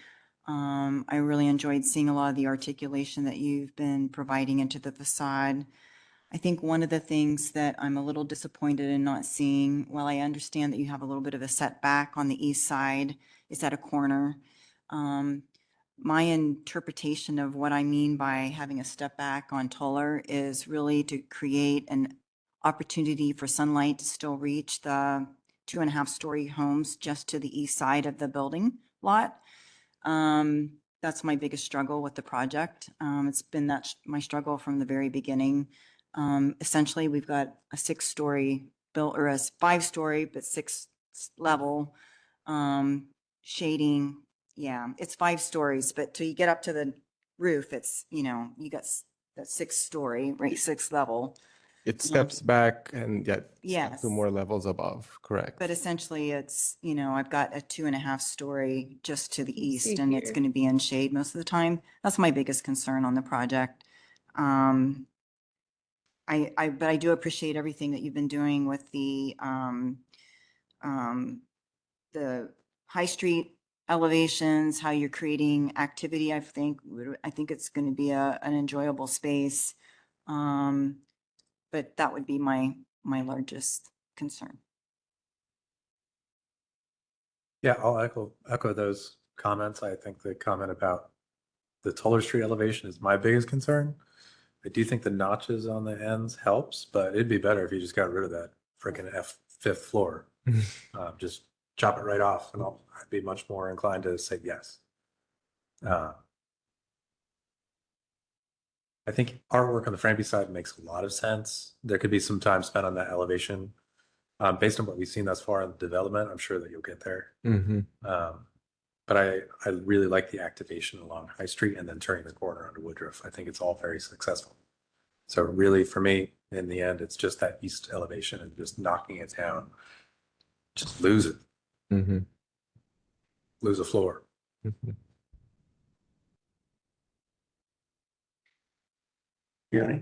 I really enjoyed seeing a lot of the articulation that you've been providing into the facade. I think one of the things that I'm a little disappointed in not seeing, while I understand that you have a little bit of a setback on the east side, is at a corner. My interpretation of what I mean by having a step back on Toller is really to create an opportunity for sunlight to still reach the 2.5-story homes just to the east side of the building lot. That's my biggest struggle with the project. It's been my struggle from the very beginning. Essentially, we've got a 6-story built, or a 5-story, but 6 level shading. Yeah, it's 5 stories, but till you get up to the roof, it's, you got that 6-story, right, 6th level. It steps back and Yes. 2 more levels above, correct? But essentially it's, I've got a 2.5-story just to the east, See and it's here. going to be in shade most of the time. That's my biggest concern on the project. But I do appreciate everything that you've been doing with the high street elevations, how you're creating activity. I think it's going to be an enjoyable space. But that would be my largest concern. Yeah, I'll echo those comments. I think the comment about the Toller Street elevation is my biggest concern. I do think the notches on the ends helps, but it'd be better if you just got rid of that freaking 5th floor. Just chop it right off, and I'd be much more inclined to say yes. I think artwork on the Framby side makes a lot of sense. There could be some time spent on that elevation. Based on what we've seen thus far in the development, I'm sure that you'll get there. But I really like the activation along High Street and then turning the corner onto Woodruff. I think it's all very successful. So really, for me, in the end, it's just that east elevation and just knocking it down. Just lose it. Lose a floor. Yeah.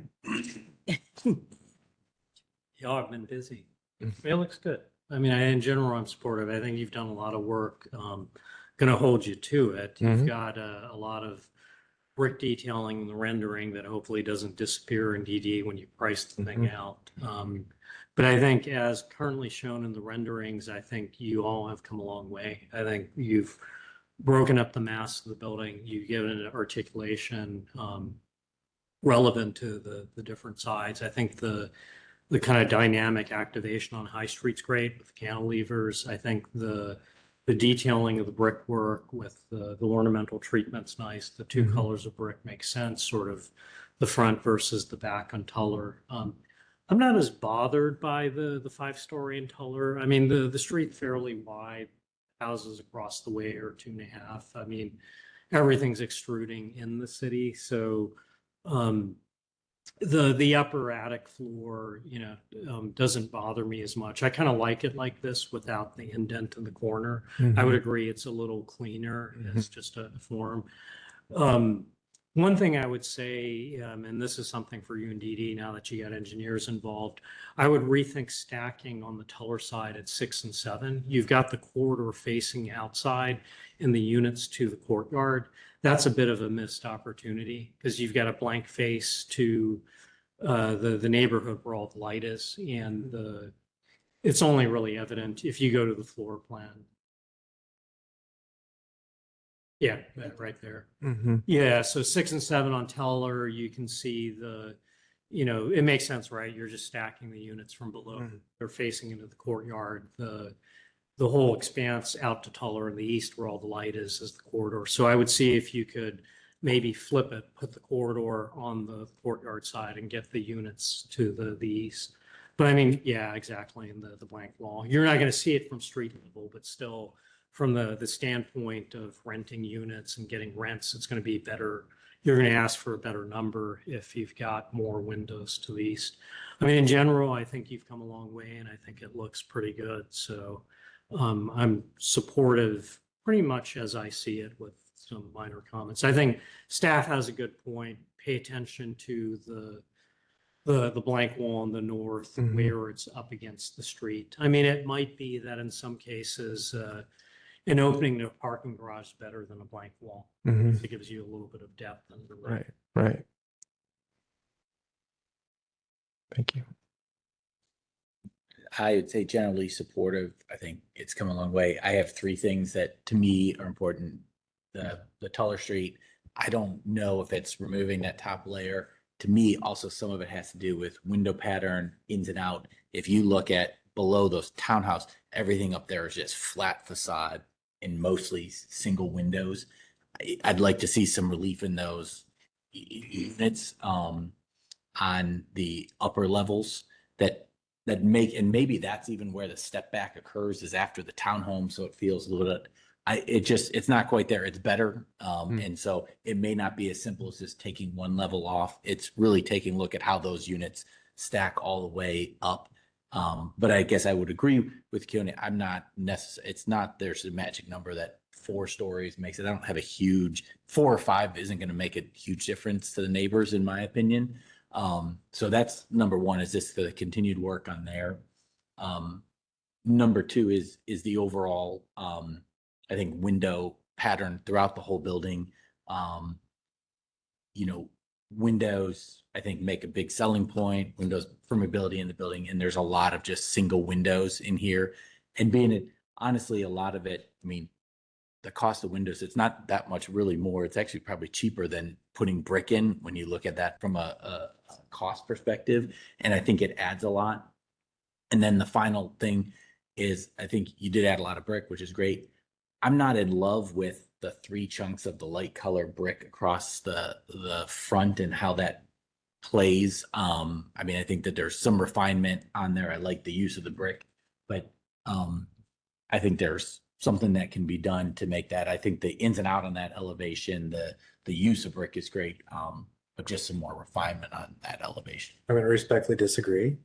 Y'all have been busy. It looks good. I mean, in general, I'm supportive. I think you've done a lot of work. Going to hold you to it. You've got a lot of brick detailing and rendering that hopefully doesn't disappear in DD when you price the thing out. But I think as currently shown in the renderings, I think you all have come a long way. I think you've broken up the mass of the building. You've given it articulation relevant to the different sides. I think the kind of dynamic activation on High Street's great with cantilevers. I think the detailing of the brickwork with the ornamental treatment's nice. The two colors of brick make sense, sort of the front versus the back on Tuller. I'm not as bothered by the 5-story in Tuller. I mean, the street fairly wide, houses across the way are 2.5. I mean, everything's extruding in the city. So the upper attic floor, doesn't bother me as much. I kind of like it like this without the indent in the corner. I would agree it's a little cleaner. It's just a form. One thing I would say, and this is something for you and DD now that you got engineers involved, I would rethink stacking on the Tuller side at 6 and 7. You've got the corridor facing outside and the units to the courtyard. That's a bit of a missed opportunity because you've got a blank face to the neighborhood where all the light is, and it's only really evident if you go to the floor plan. Yeah, right there. Yeah, so 6 and 7 on Teller, you can see it makes sense, right? You're just stacking the units from below. They're facing into the courtyard. The whole expanse out to Tuller in the east where all the light is the corridor. So I would see if you could maybe flip it, put the corridor on the courtyard side and get the units to the east. But I mean, yeah, exactly, in the blank wall. You're not going to see it from street level, but still from the standpoint of renting units and getting rents, it's going to be better. You're going to ask for a better number if you've got more windows to the east. I mean, in general, I think you've come a long way and I think it looks pretty good. So I'm supportive pretty much as I see it with some minor comments. I think staff has a good point. Pay attention to the blank wall on the north where it's up against the street. I mean, it might be that in some cases, an opening to a parking garage is better than a blank wall. It gives you a little bit of depth. Right. Thank you. I would say generally supportive. I think it's come a long way. I have 3 things that to me are important. The Tuller Street, I don't know if it's removing that top layer. To me, also some of it has to do with window pattern, ins and out. If you look at below those townhouse, everything up there is just flat facade and mostly single windows. I'd like to see some relief in those units on the upper levels that make, and maybe that's even where the step back occurs is after the townhome. So it feels a little bit, it's not quite there. It's better. And so it may not be as simple as just taking one level off. It's really taking a look at how those units stack all the way up. But I guess I would agree with Keone. I'm not necessarily, it's not, there's a magic number that 4 stories makes it. I don't have a huge 4 or 5 isn't going to make a huge difference to the neighbors, in my opinion. So that's number 1, is just the continued work on there. Number 2 is the overall, I think, window pattern throughout the whole building. Windows, I think, make a big selling point. Windows permeability in the building, and there's a lot of just single windows in here. And honestly, a lot of it, I mean, the cost of windows, it's not that much really more. It's actually probably cheaper than putting brick in when you look at that from a cost perspective. And I think it adds a lot. And then the final thing is, I think you did add a lot of brick, which is great. I'm not in love with the 3 chunks of the light color brick across the front and how that plays. I mean, I think that there's some refinement on there. I like the use of the brick, but I think there's something that can be done to make that. I think the ins and out on that elevation, the use of brick is great, but just some more refinement on that elevation. I'm going to respectfully disagree.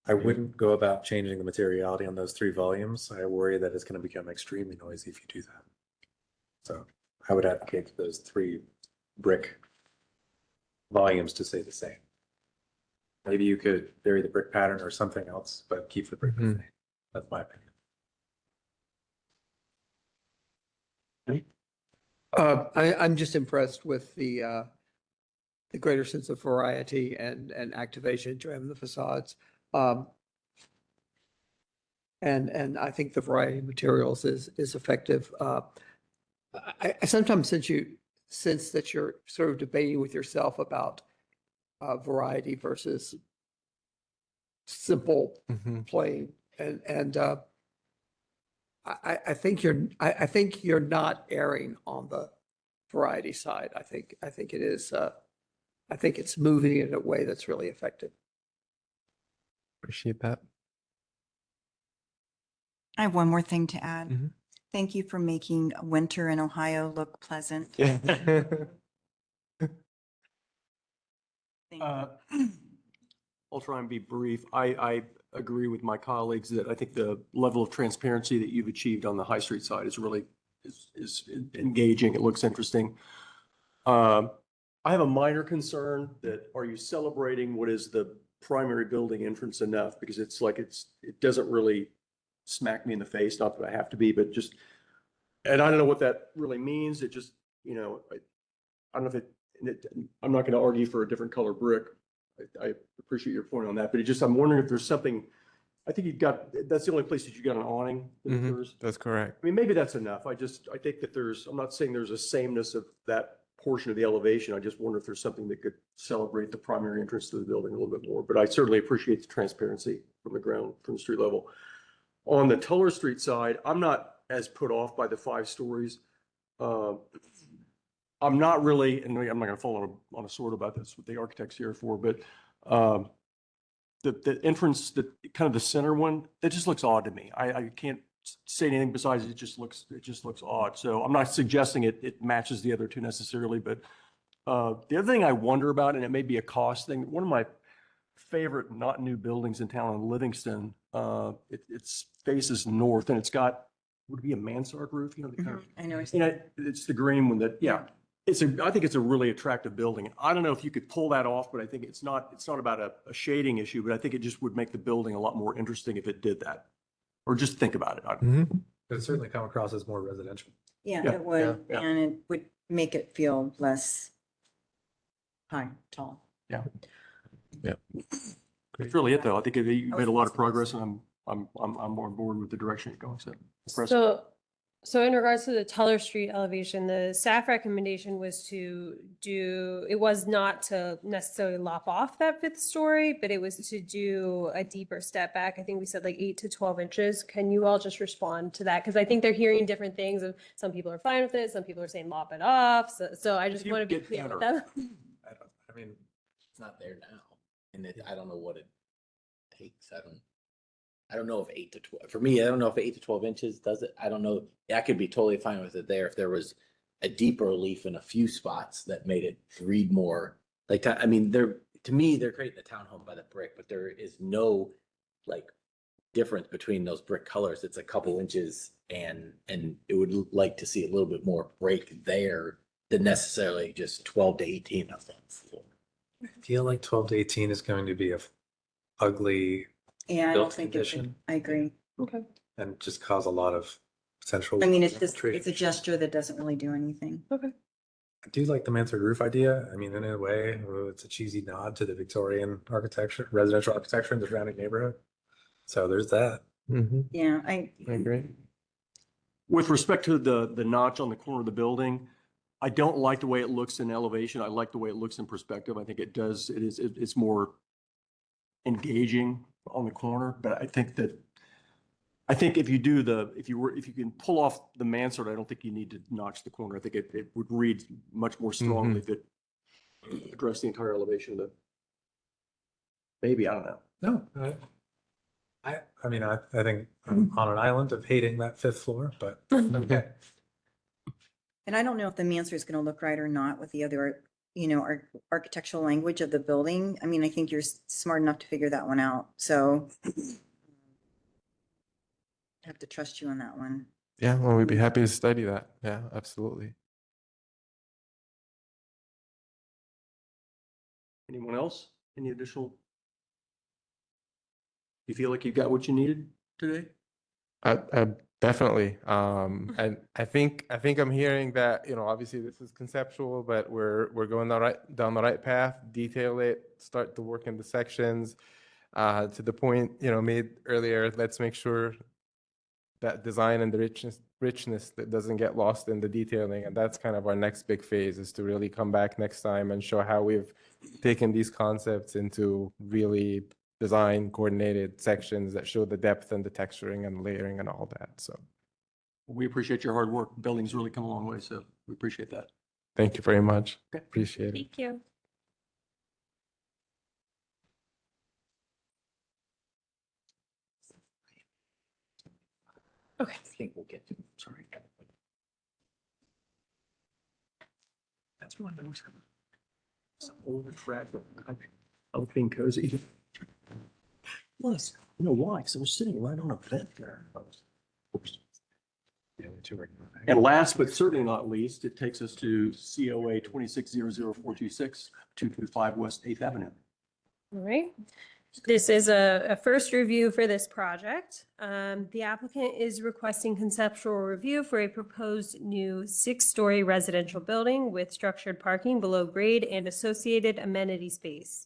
I wouldn't go about changing the materiality on those 3 volumes. I worry that it's going to become extremely noisy if you do that. So I would advocate for those 3 brick volumes to stay the same. Maybe you could vary the brick pattern or something else, but keep the brick the same. That's my opinion. I'm just impressed with the greater sense of variety and activation driving the facades. And I think the variety of materials is effective. I sometimes sense that you're sort of debating with yourself about variety versus simple, plain. And I think you're not erring on the variety side. I think it is, I think it's moving in a way that's really effective. Appreciate that. I have one more thing to add. Thank you for making winter in Ohio look pleasant. Yeah. Thank you. I'll try and be brief. I agree with my colleagues that I think the level of transparency that you've achieved on the High Street side is really is engaging. It looks interesting. I have a minor concern that are you celebrating what is the primary building entrance enough? Because it's like it doesn't really smack me in the face, not that I have to be, but just, and I don't know what that really means. It just, I don't know if I'm not going to argue for a different color brick. I appreciate your point on that, but I'm wondering if there's something, I think that's the only place that you got an awning. That's correct. I mean, maybe that's enough. I think that I'm not saying there's a sameness of that portion of the elevation. I just wonder if there's something that could celebrate the primary entrance to the building a little bit more, but I certainly appreciate the transparency from the street level. On the Tuller Street side, I'm not as put off by the 5 stories. I'm not really, and I'm not going to fall on a sword about this, what the architect's here for, but the entrance, kind of the center one, that just looks odd to me. I can't say anything besides it just looks odd. So I'm not suggesting it matches the other two necessarily, but the other thing I wonder about, and it may be a cost thing, one of my favorite not new buildings in town in Livingston, it faces north and it's got, would it be a mansard roof? The kind of, I know. it's the green one that, yeah. I think it's a really attractive building. I don't know if you could pull that off, but I think it's not about a shading issue, but I think it just would make the building a lot more interesting if it did that. Or just think about it. It would certainly come across as more residential. Yeah, Yeah, it would, yeah. and it would make it feel less tall. Yeah. That's really it, though. I think you made a lot of progress, and I'm on board with the direction you're going. So impressive. So in regards to the Tuller Street elevation, the staff recommendation was it was not to necessarily lop off that 5th story, but it was to do a deeper step back. I think we said like 8 to 12 inches. Can you all just respond to that? Because I think they're hearing different things. Of some people are fine with it. Some people are saying lop it off. So I just want to be clear with them. I mean, It's not there now. And I don't know what it takes. I don't know if 8 to 12, for me, I don't know if 8 to 12 inches does it. I don't know. I could be totally fine with it there if there was a deeper relief in a few spots that made it read more. Like, to me, they're creating the townhome by the brick, but there is no like difference between those brick colors. It's a couple inches and it would like to see a little bit more break there than necessarily just 12 to 18 of them. I feel like 12 to 18 is going to be a ugly Yeah, I built don't think condition I agree. Okay. and just cause a lot of potential. I mean, it's infiltration. a gesture that doesn't really do anything. I do like the mansard roof idea. I mean, in a way, it's a cheesy nod to the Victorian architecture, residential architecture in the surrounding neighborhood. So there's that. Yeah, I agree. With respect to the notch on the corner of the building, I don't like the way it looks in elevation. I like the way it looks in perspective. I think it's more engaging on the corner, but I think if you can pull off the mansard, I don't think you need to notch the corner. I think it would read much more strongly if it addressed the entire elevation of the, maybe, I don't know. No, I mean, I think I'm on an island of hating that 5th floor, but okay. and I don't know if the mansard is going to look right or not with the other, architectural language of the building. I mean, I think you're smart enough to figure that one out. So I have to trust you on that one. Yeah, well, we'd be happy to study that. Yeah, absolutely. Anyone else? Any additional? You feel like you got what you needed today? Definitely. And I think I'm hearing that, obviously this is conceptual, but we're going down the right path, detail it, start to work in the sections. To the point, made earlier, let's make sure that design and the richness that doesn't get lost in the detailing. And that's kind of our next big phase, is to really come back next time and show how we've taken these concepts into really design coordinated sections that show the depth and the texturing and layering and all that. So We appreciate your hard work. Building's really come a long way, so we appreciate that. thank you very much. Okay. Appreciate it. Thank you. Okay. I think we'll get to, Sorry. That's one of those. Some old track. I was being cozy. Plus, you know why? Because I was sitting right on a vent there. And last but certainly not least, it takes us to COA 2600426, 225 West 8th Avenue. All right. This is a first review for this project. The applicant is requesting conceptual review for a proposed new 6-story residential building with structured parking below grade and associated amenity space.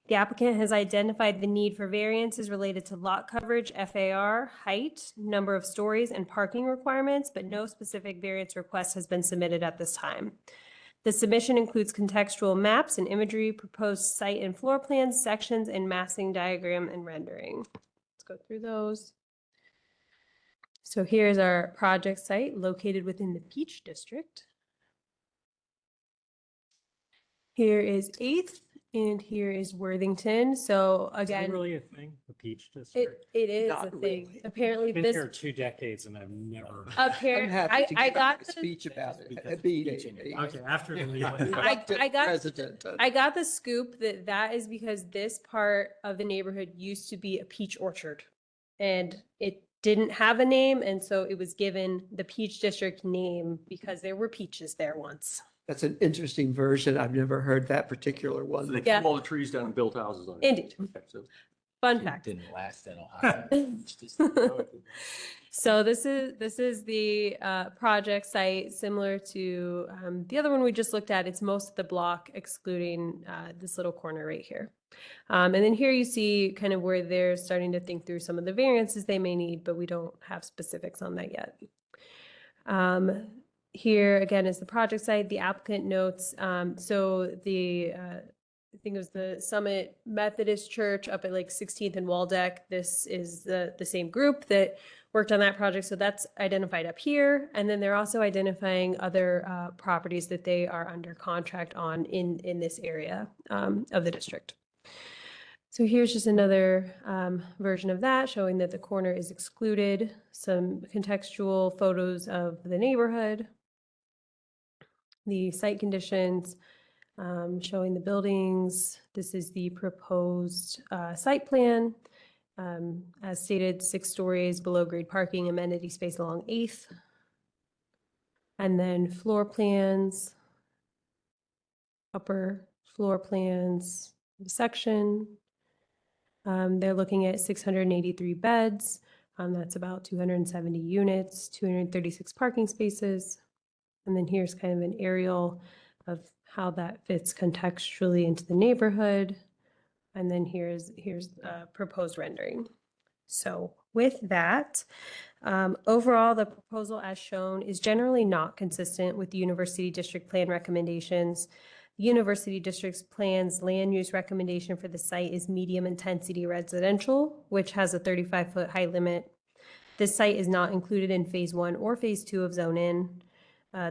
The applicant has identified the need for variances related to lot coverage, FAR, height, number of stories, and parking requirements, but no specific variance request has been submitted at this time. The submission includes contextual maps and imagery, proposed site and floor plans, sections, and massing diagram and rendering. Let's go through those. So here's our project site located within the Peach District. Here is 8th and here is Worthington. So Is that again, really a thing, the Peach District? it is Not a thing. really. Apparently I've been this here 2 decades and I've never. I'm apparently happy to I give got a the speech about it. because It'd be Peach in it. Okay, after the meeting. I got President. I got the scoop that that is because this part of the neighborhood used to be a peach orchard and it didn't have a name. And so it was given the Peach District name because there were peaches there once. That's an interesting version. I've never heard that particular So one. they Yeah. cut all the trees down and built houses on it. Indeed. Okay, so Fun fact. didn't last in Ohio. It's just- So this is the project site similar to the other one we just looked at. It's most of the block excluding this little corner right here. And then here you see kind of where they're starting to think through some of the variances they may need, but we don't have specifics on that yet. Here again is the project site. The applicant notes, so the I think it was the Summit Methodist Church up at like 16th and Waldeck. This is the same group that worked on that project. So that's identified up here. And then they're also identifying other properties that they are under contract on in this area of the district. So here's just another version of that showing that the corner is excluded, some contextual photos of the neighborhood, the site conditions, showing the buildings. This is the proposed site plan. As stated, 6 stories, below grade parking, amenity space along 8th. And then floor plans, upper floor plans section. They're looking at 683 beds. That's about 270 units, 236 parking spaces. And then here's kind of an aerial of how that fits contextually into the neighborhood. And then here's proposed rendering. So with that, overall, the proposal as shown is generally not consistent with the University District Plan recommendations. The University District's plan's land use recommendation for the site is medium intensity residential, which has a 35-foot height limit. This site is not included in Phase 1 or Phase 2 of Zone In.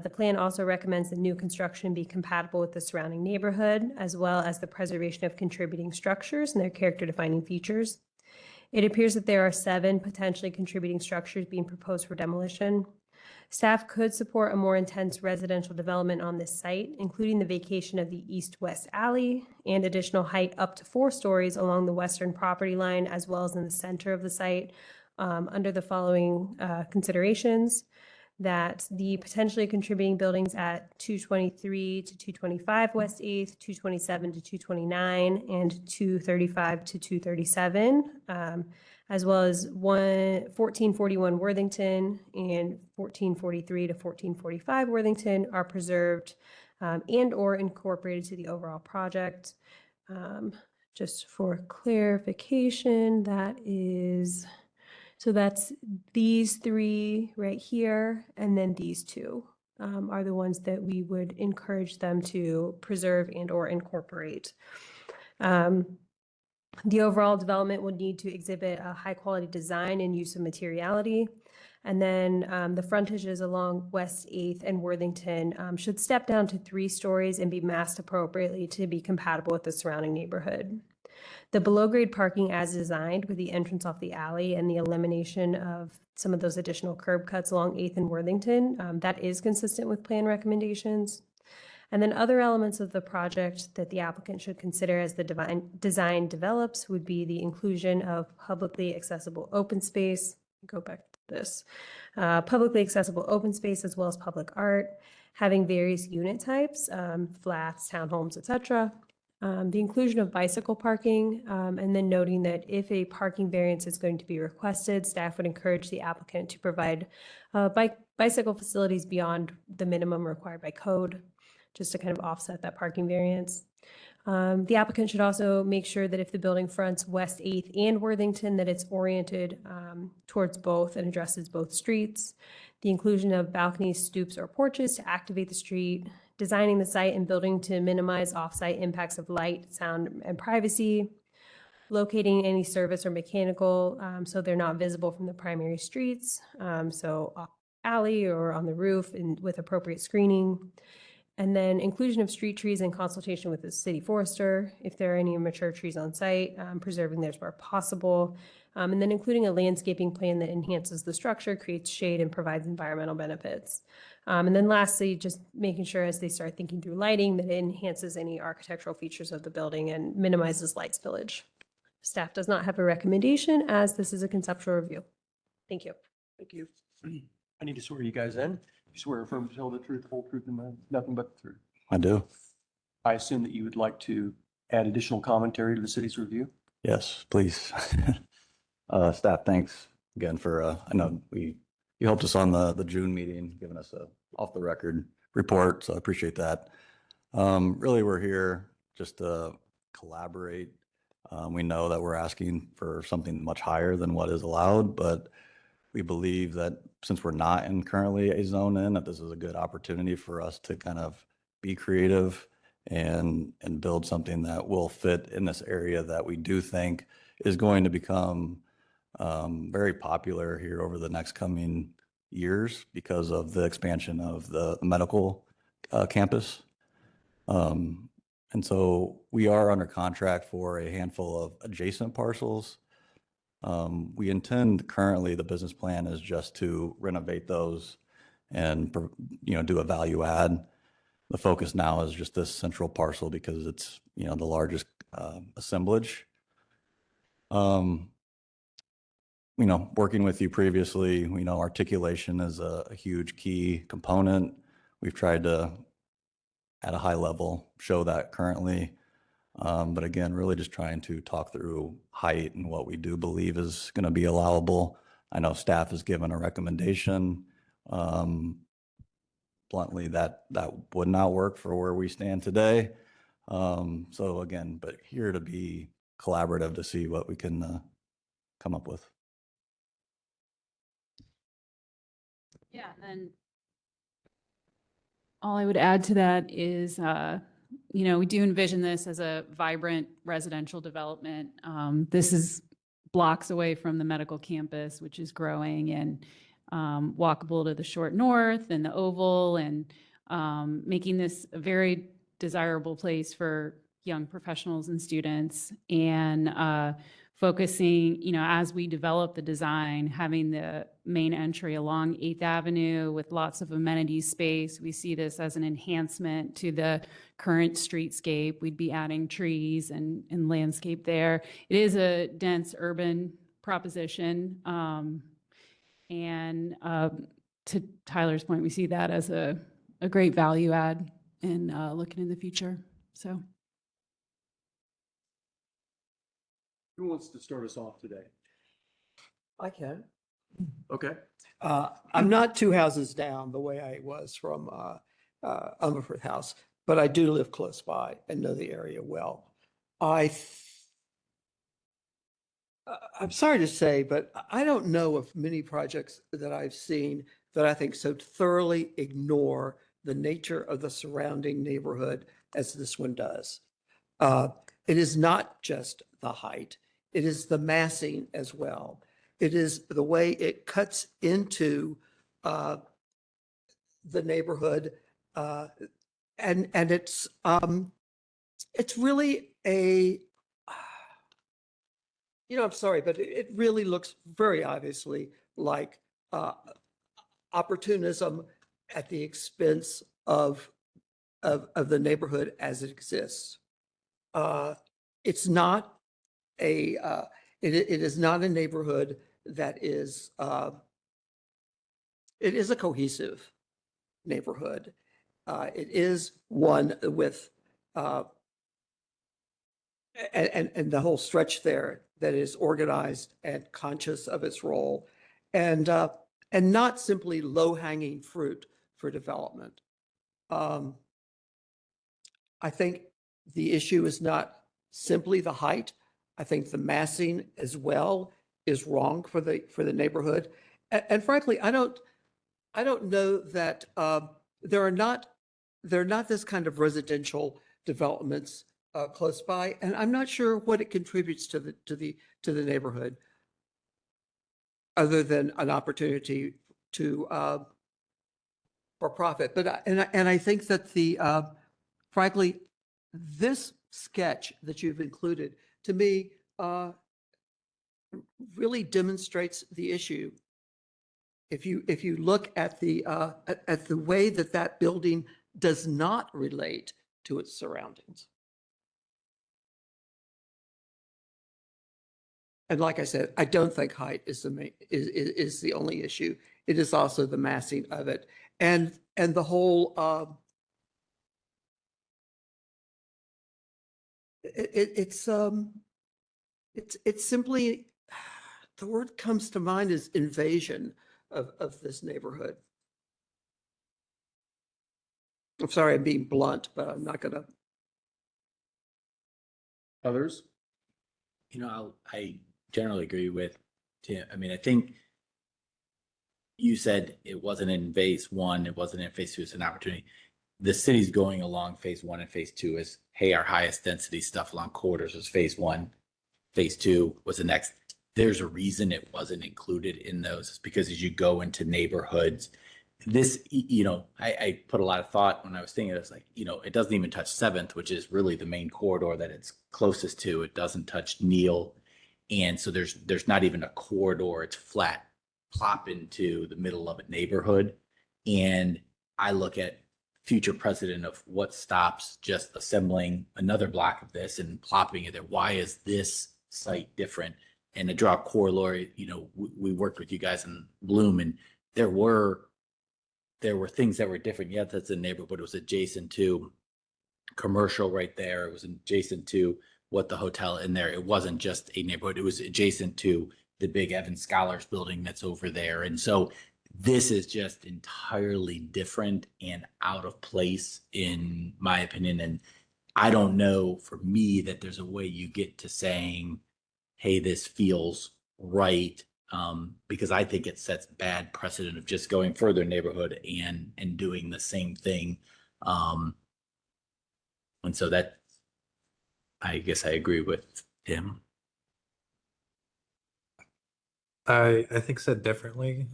The plan also recommends that new construction be compatible with the surrounding neighborhood, as well as the preservation of contributing structures and their character-defining features. It appears that there are 7 potentially contributing structures being proposed for demolition. Staff could support a more intense residential development on this site, including the vacation of the east-west alley and additional height up to 4 stories along the western property line, as well as in the center of the site, under the following considerations: that the potentially contributing buildings at 223 to 225 West 8th, 227 to 229, and 235 to 237, as well as 1441 Worthington and 1443 to 1445 Worthington are preserved and or incorporated to the overall project. Just for clarification, that is So that's these three right here, and then these two are the ones that we would encourage them to preserve and or incorporate. The overall development would need to exhibit a high quality design and use of materiality. And then the frontages along West 8th and Worthington should step down to 3 stories and be massed appropriately to be compatible with the surrounding neighborhood. The below grade parking as designed with the entrance off the alley and the elimination of some of those additional curb cuts along 8th and Worthington, that is consistent with plan recommendations. And then other elements of the project that the applicant should consider as the design develops would be the inclusion of publicly accessible open space. Go back to this. Publicly accessible open space as well as public art, having various unit types, flats, townhomes, etc. The inclusion of bicycle parking, and then noting that if a parking variance is going to be requested, staff would encourage the applicant to provide bicycle facilities beyond the minimum required by code, just to kind of offset that parking variance. The applicant should also make sure that if the building fronts West 8th and Worthington, that it's oriented towards both and addresses both streets. The inclusion of balconies, stoops, or porches to activate the street, designing the site and building to minimize off-site impacts of light, sound, and privacy, locating any service or mechanical so they're not visible from the primary streets, so off alley or on the roof and with appropriate screening. And then inclusion of street trees in consultation with the city forester, if there are any mature trees on site, preserving those where possible. And then including a landscaping plan that enhances the structure, creates shade, and provides environmental benefits. And then lastly, just making sure as they start thinking through lighting that it enhances any architectural features of the building and minimizes light spillage. Staff does not have a recommendation as this is a conceptual review. Thank you. Thank you. I need to swear you guys in. You swear affirm to tell the truth, whole truth, and nothing but the truth. I do. I assume that you would like to add additional commentary to the city's review? Yes, please. Staff, thanks again for, I know you helped us on the June meeting, giving us a off the record report, so I appreciate that. Really, we're here just to collaborate. We know that we're asking for something much higher than what is allowed, but we believe that since we're not in currently a zone in, that this is a good opportunity for us to kind of be creative and build something that will fit in this area that we do think is going to become very popular here over the next coming years because of the expansion of the medical campus. And so we are under contract for a handful of adjacent parcels. We intend currently, the business plan is just to renovate those and, do a value add. The focus now is just this central parcel because it's, the largest assemblage. Working with you previously, articulation is a huge key component. We've tried to, at a high level, show that currently. But again, really just trying to talk through height and what we do believe is going to be allowable. I know staff has given a recommendation. Bluntly, that would not work for where we stand today. So again, but here to be collaborative to see what we can come up with. Yeah, and all I would add to that is, we do envision this as a vibrant residential development. This is blocks away from the medical campus, which is growing, and walkable to the short north and the Oval, and making this a very desirable place for young professionals and students. And focusing, as we develop the design, having the main entry along 8th Avenue with lots of amenity space. We see this as an enhancement to the current streetscape. We'd be adding trees and landscape there. It is a dense urban proposition. And to Tyler's point, we see that as a great value add in looking in the future. So. Who wants to start us off today? I can. Okay. I'm not 2 houses down the way I was from Umberford House, but I do live close by and know the area well. I'm sorry to say, but I don't know of many projects that I've seen that I think so thoroughly ignore the nature of the surrounding neighborhood as this one does. Uh, It is not just the height, it is the massing as well. It is the way it cuts into the neighborhood. uh, And it's really a, I'm sorry, but it really looks very obviously like uh, opportunism at the expense of the neighborhood as it exists. It's not it is not a neighborhood that is, it is a cohesive neighborhood. It is one with, and the whole stretch there that is organized and conscious of its role, and not simply low-hanging fruit for development. I think the issue is not simply the height. I think the massing as well is wrong for the neighborhood. And frankly, I don't know that there are not this kind of residential developments close by, and I'm not sure what it contributes to the neighborhood, other than an opportunity to for profit. But and I think that frankly, this sketch that you've included, to me, really demonstrates the issue. If you look at the way that building does not relate to its surroundings. And like I said, I don't think height is the only issue. It is also the massing of it, and the whole it's simply, the word comes to mind is invasion of this neighborhood. I'm sorry, I'm being blunt, but I'm not gonna. Others? I generally agree with Tim. I mean, I think you said it wasn't in phase one, it wasn't in phase two, it's an opportunity. The city's going along phase one and phase two is, hey, our highest density stuff along corridors was phase one. Phase two was the next. There's a reason it wasn't included in those. It's because as you go into neighborhoods, I put a lot of thought when I was thinking, it's like, it doesn't even touch 7th, which is really the main corridor that it's closest to. It doesn't touch Neal. And so there's not even a corridor. It's flat, plop into the middle of a neighborhood. And I look at future precedent of what stops just assembling another block of this and plopping it there. Why is this site different? And to draw a corollary, we worked with you guys in Bloom, and there were things that were different. Yeah, that's a neighborhood. It was adjacent to commercial right there. It was adjacent to what the hotel in there. It wasn't just a neighborhood. It was adjacent to the big Evans Scholars building that's over there. And so this is just entirely different and out of place, in my opinion. And I don't know, for me, that there's a way you get to saying, hey, this feels right. Because I think it sets bad precedent of just going further neighborhood and doing the same thing. And so that, I guess I agree with Tim. I think said differently,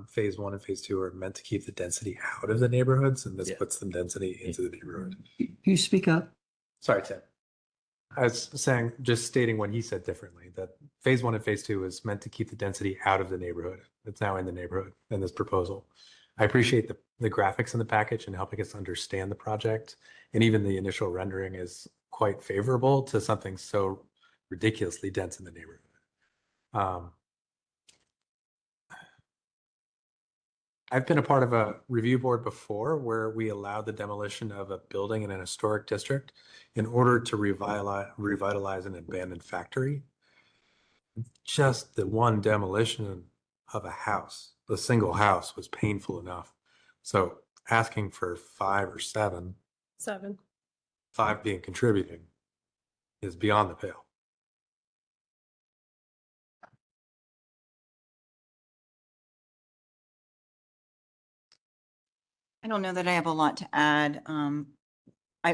phase one and phase two are meant to keep the density out of the neighborhoods, and this puts the density into the neighborhood. Can you speak up? Sorry, Tim. I was saying, just stating what he said differently, that phase one and phase two is meant to keep the density out of the neighborhood. It's now in the neighborhood in this proposal. I appreciate the graphics in the package and helping us understand the project. And even the initial rendering is quite favorable to something so ridiculously dense in the neighborhood. I've been a part of a review board before where we allowed the demolition of a building in an historic district in order to revitalize an abandoned factory. Just the one demolition of a house, the single house, was painful enough. So asking for 5 or 7, 7. 5 being contributing, is beyond the pale. I don't know that I have a lot to add.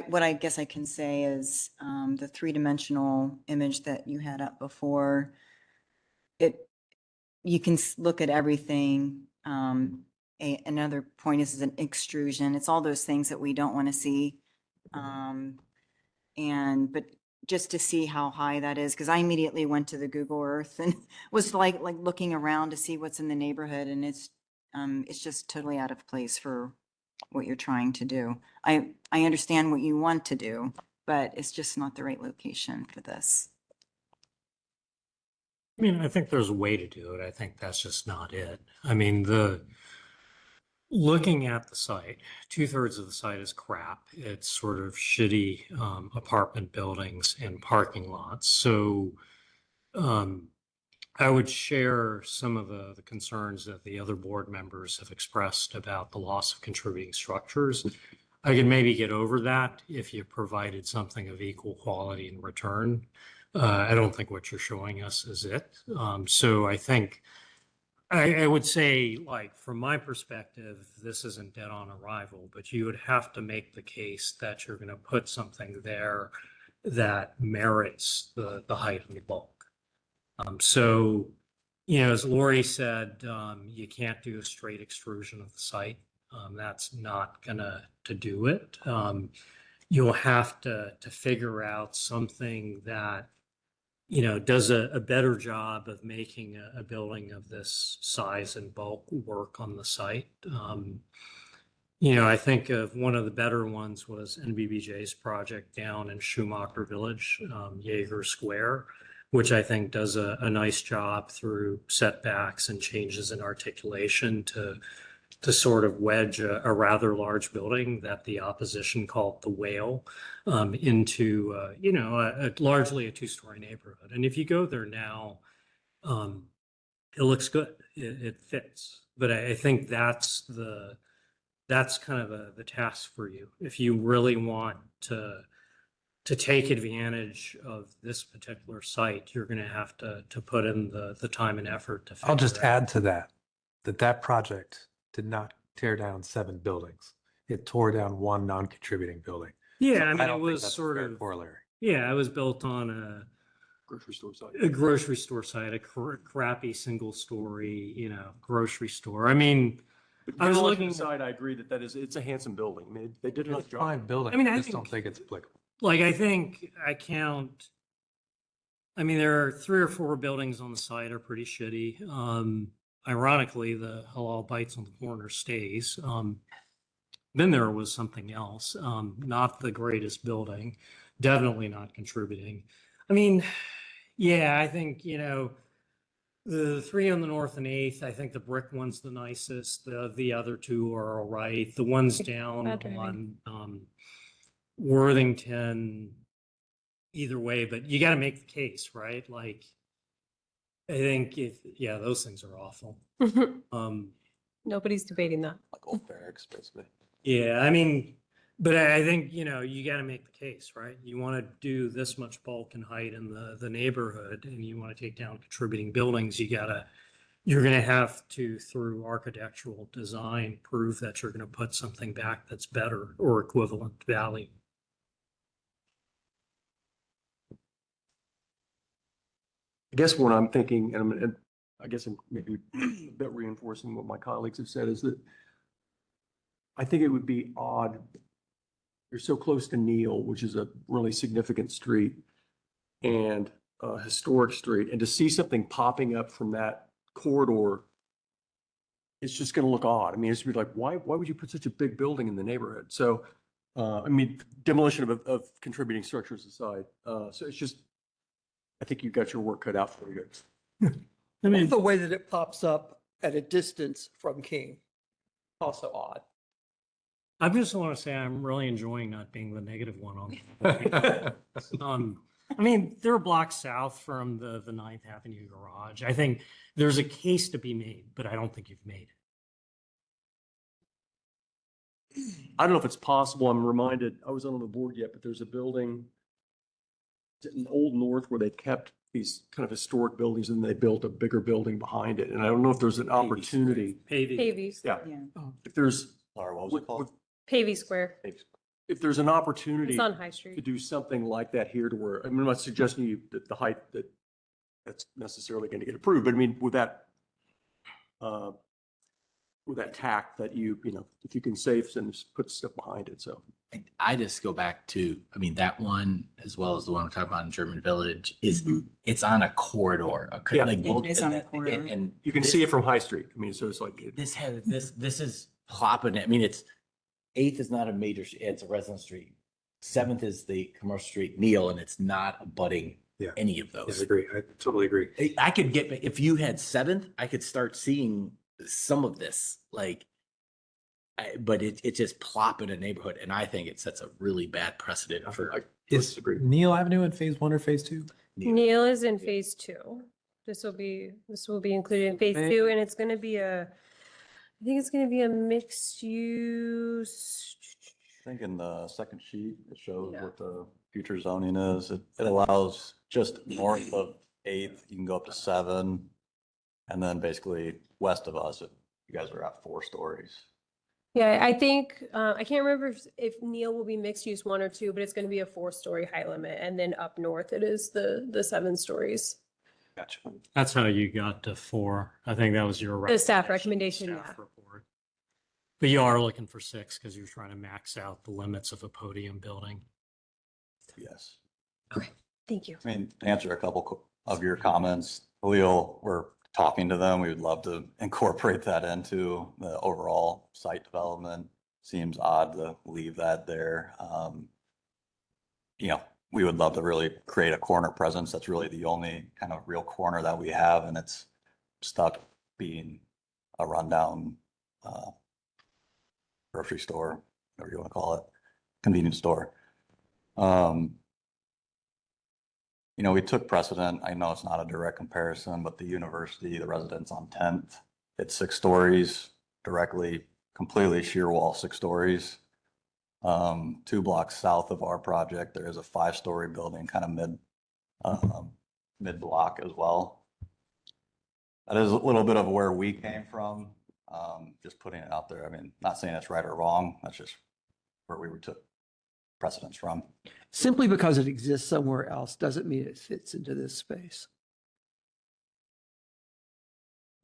What I guess I can say is, the three-dimensional image that you had up before, you can look at everything. Another point is an extrusion. It's all those things that we don't want to see. But just to see how high that is, because I immediately went to the Google Earth and was like looking around to see what's in the neighborhood, and it's just totally out of place for what you're trying to do. I understand what you want to do, but it's just not the right location for this. I mean, I think there's a way to do it. I think that's just not it. I mean, looking at the site, 2/3 of the site is crap. It's sort of shitty apartment buildings and parking lots. So I would share some of the concerns that the other board members have expressed about the loss of contributing structures. I could maybe get over that if you provided something of equal quality in return. I don't think what you're showing us is it. So I think I would say, like, from my perspective, this isn't dead on arrival, but you would have to make the case that you're going to put something there that merits the height and the bulk. So, as Lori said, you can't do a straight extrusion of the site. That's not gonna to do it. You'll have to figure out something that does a better job of making a building of this size and bulk work on the site. I think of one of the better ones was NBBJ's project down in Schumacher Village, Jaeger Square, which I think does a nice job through setbacks and changes in articulation to sort of wedge a rather large building that the opposition called the Whale into, largely a two-story neighborhood. And if you go there now, it looks good. It fits. But I think that's kind of the task for you. If you really want to take advantage of this particular site, you're going to have to put in the time and effort to I'll just figure out. add to that project did not tear down 7 buildings. It tore down 1 non-contributing building. Yeah, So I mean, I it don't think was that's a sort fair of corollary. Yeah, it was built on a Grocery store site. a crappy single story, grocery store. I mean, I was looking Inside, I agree that it's a handsome building. I mean, they did a nice It's a job. fine building. I mean, I I just don't think- think it's applicable. Like, I think there are 3 or 4 buildings on the site are pretty shitty. Ironically, the Halal Bites on the corner stays. Then there was something else, not the greatest building, definitely not contributing. I mean, yeah, I think, the 3 on the north and 8th, I think the brick one's the nicest. The other 2 are all right. The ones down Bad driving. on Worthington, either way, but you got to make the case, right? Like, I think those things are awful. Nobody's debating that. Like old barracks, basically. Yeah, I mean, but I think, you got to make the case, right? You want to do this much bulk and height in the neighborhood, and you want to take down contributing buildings, you're going to have to, through architectural design, prove that you're going to put something back that's better or equivalent value. I guess what I'm thinking, and I guess I'm maybe a bit reinforcing what my colleagues have said, is that I think it would be odd. You're so close to Neal, which is a really significant street and a historic street, and to see something popping up from that corridor, it's just going to look odd. I mean, it's going to be like, why would you put such a big building in the neighborhood? So, I mean, demolition of contributing structures aside. So it's just, I think you've got your work cut out for you. I mean, The way that it pops up at a distance from King, also odd. I just want to say I'm really enjoying not being the negative one on. I mean, they're a block south from the 9th Avenue garage. I think there's a case to be made, but I don't think you've made it. I don't know if it's possible. I'm reminded, I wasn't on the board yet, but there's a building in Old North where they kept these kind of historic buildings and they built a bigger building behind it. And I don't know if there's an opportunity. Pavey. Pavies. Yeah. Yeah. If there's Sorry, what was it called? Pavey Square. If there's an opportunity It's on High to Street. do something like that here to where, I'm not suggesting you that the height that's necessarily going to get approved, but I mean, with that tack that you know, if you can save and just put stuff behind it, so. I just go back to, I mean, that one, as well as the one we're talking about in German Village, is, it's on a corridor. Yeah. Like, It is on a corridor. And You can see it from High Street. I mean, so it's like, this is plopping. I mean, it's 8th is not a major, it's a residence street. 7th is the commercial street, Neil, and it's not abutting Yeah. any of I those. agree. I totally agree. I could get, if you had 7th, I could start seeing some of this, like, but it's just plop in a neighborhood, and I think it sets a really bad precedent for. Is Neil Avenue in phase 1 or phase 2? Neil is in phase 2. This will be included in phase 2, and it's gonna be I think it's gonna be a mixed use. I think in the second sheet, it shows Yeah. what the future zoning is. It allows just north of 8th, you can go up to 7. And then basically west of us, you guys are at 4 stories. Yeah, I think, I can't remember if Neil will be mixed use 1 or 2, but it's gonna be a 4-story height limit, and then up north it is the 7 stories. Gotcha. That's how you got to 4. I think that was your. The staff recommendation, staff yeah. report. But you are looking for 6 because you're trying to max out the limits of a podium building. Yes. Thank you. I mean, to answer a couple of your comments, we're talking to them. We would love to incorporate that into the overall site development. Seems odd to leave that there. You know, we would love to really create a corner presence. That's really the only kind of real corner that we have, and it's stuck being a rundown grocery store, whatever you want to call it, convenience store. You know, we took precedent. I know it's not a direct comparison, but the university, the residence on 10th, it's 6 stories directly, completely sheer wall, 6 stories. 2 blocks south of our project, there is a 5-story building, kind of mid block as well. That is a little bit of where we came from. Just putting it out there. I mean, not saying it's right or wrong. That's just where we took precedence from. Simply because it exists somewhere else doesn't mean it fits into this space.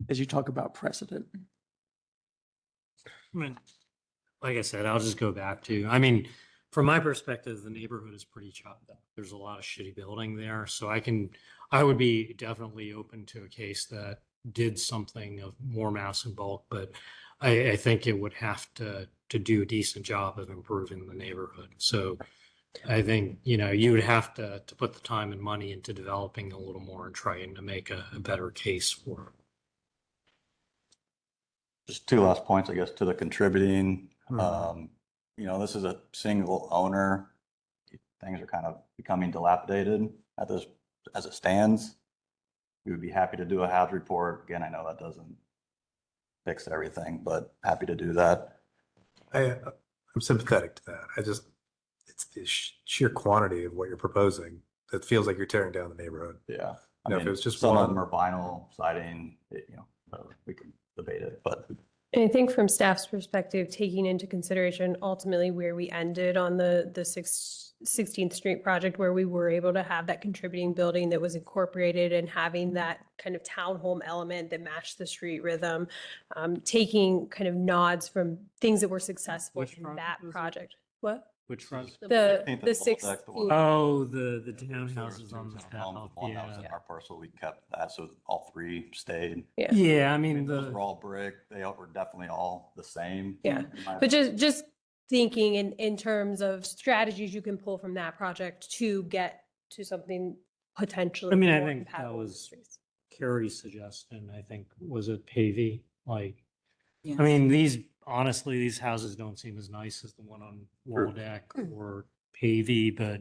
As you talk about precedent. I mean, like I said, I'll just go back to, I mean, from my perspective, the neighborhood is pretty chopped up. There's a lot of shitty building there. So I would be definitely open to a case that did something of more mass and bulk, but I think it would have to do a decent job of improving the neighborhood. So I think, you know, you would have to put the time and money into developing a little more and trying to make a better case for it. Just 2 last points, I guess, to the contributing. Mhm. You know, this is a single owner. Things are kind of becoming dilapidated at this as it stands. We would be happy to do a HAZ report. Again, I know that doesn't fix everything, but happy to do that. I'm sympathetic to that. It's the sheer quantity of what you're proposing that feels like you're tearing down the neighborhood. Yeah. I mean, if it was just some of one, them are vinyl siding, you know, we can debate it, but And I think from staff's perspective, taking into consideration ultimately where we ended on the 16th Street project, where we were able to have that contributing building that was incorporated and having that kind of townhome element that matched the street rhythm, taking kind of nods from things that were successful Which from that project was it? project. What? Which project? The 16th and 16th. Oh, the townhouses on the the one that was in yeah. our parcel, we kept that, so all 3 stayed. Yeah. Yeah, I mean, Those were all brick. They were definitely all the same. Yeah. in my But just thinking in terms of strategies you can pull from that project to get to something potentially. I mean, I more think that compatible with the was streets. Carrie's suggestion, I think, was it Pavey? Like, Yes. I mean, honestly, these houses don't seem as nice as the one on Waldeck or Pavey, but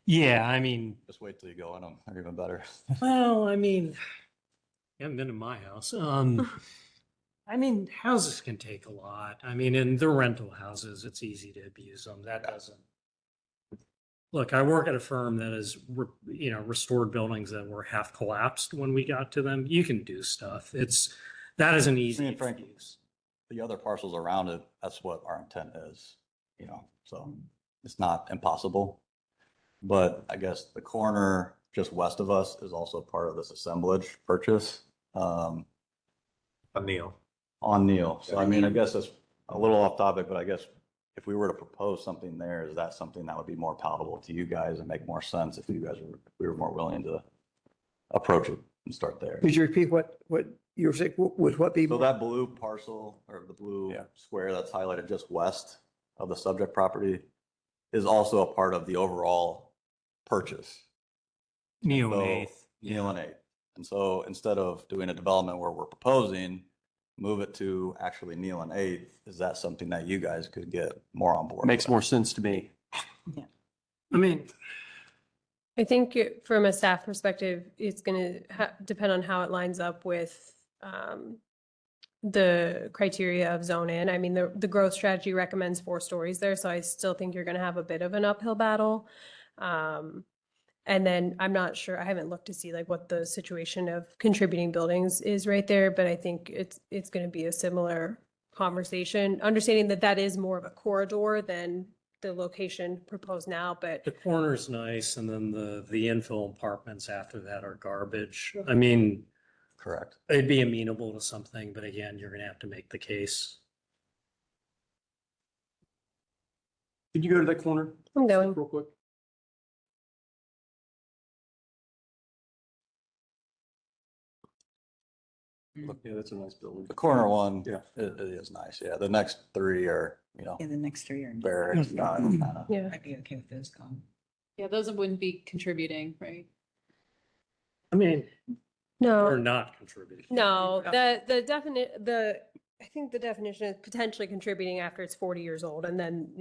yeah, I mean, Just wait till you go in them. They're even better. well, I mean, you haven't been to my house. I mean, houses can take a lot. I mean, in the rental houses, it's easy to abuse them. That doesn't. Look, I work at a firm that has, restored buildings that were half collapsed when we got to them. You can do stuff. That is an easy Frank, excuse. the other parcels around it, that's what our intent is, you know, so it's not impossible. But I guess the corner just west of us is also part of this assemblage purchase, On Neil. on Neil. So I mean, I guess it's a little off topic, but I guess if we were to propose something there, is that something that would be more palatable to you guys and make more sense if you guys were, if we were more willing to approach it and start there? Could you repeat what you were saying, would what be? So that blue parcel or the blue square that's highlighted just west of the subject property is also a part of the overall purchase. Neil and So- Eighth. Neil and Eighth. And so instead of doing a development where we're proposing, move it to actually Neil and Eighth, is that something that you guys could get more on board? Makes with? more sense to me. I mean, I think from a staff perspective, it's going to depend on how it lines up with the criteria of zone in. I mean, the growth strategy recommends 4 stories there, so I still think you're going to have a bit of an uphill battle. And then I'm not sure, I haven't looked to see like what the situation of contributing buildings is right there, but I think it's going to be a similar conversation, understanding that that is more of a corridor than the location proposed now, but the corner's nice, and then the infill apartments after that are garbage. I mean, Correct. they'd be amenable to something, but again, you're gonna have to make the case. Did you go to that corner I'm going. real quick? Yeah, that's a nice building. The corner one, Yeah. it is nice. Yeah. The next 3 are, you know, Yeah, the next 3 are. barracks, kind of. Yeah. I'd be okay with those gone. Yeah, those wouldn't be contributing, right? I mean, No. or not contributing. No, I think the definition is potentially contributing after it's 40 years old, and then,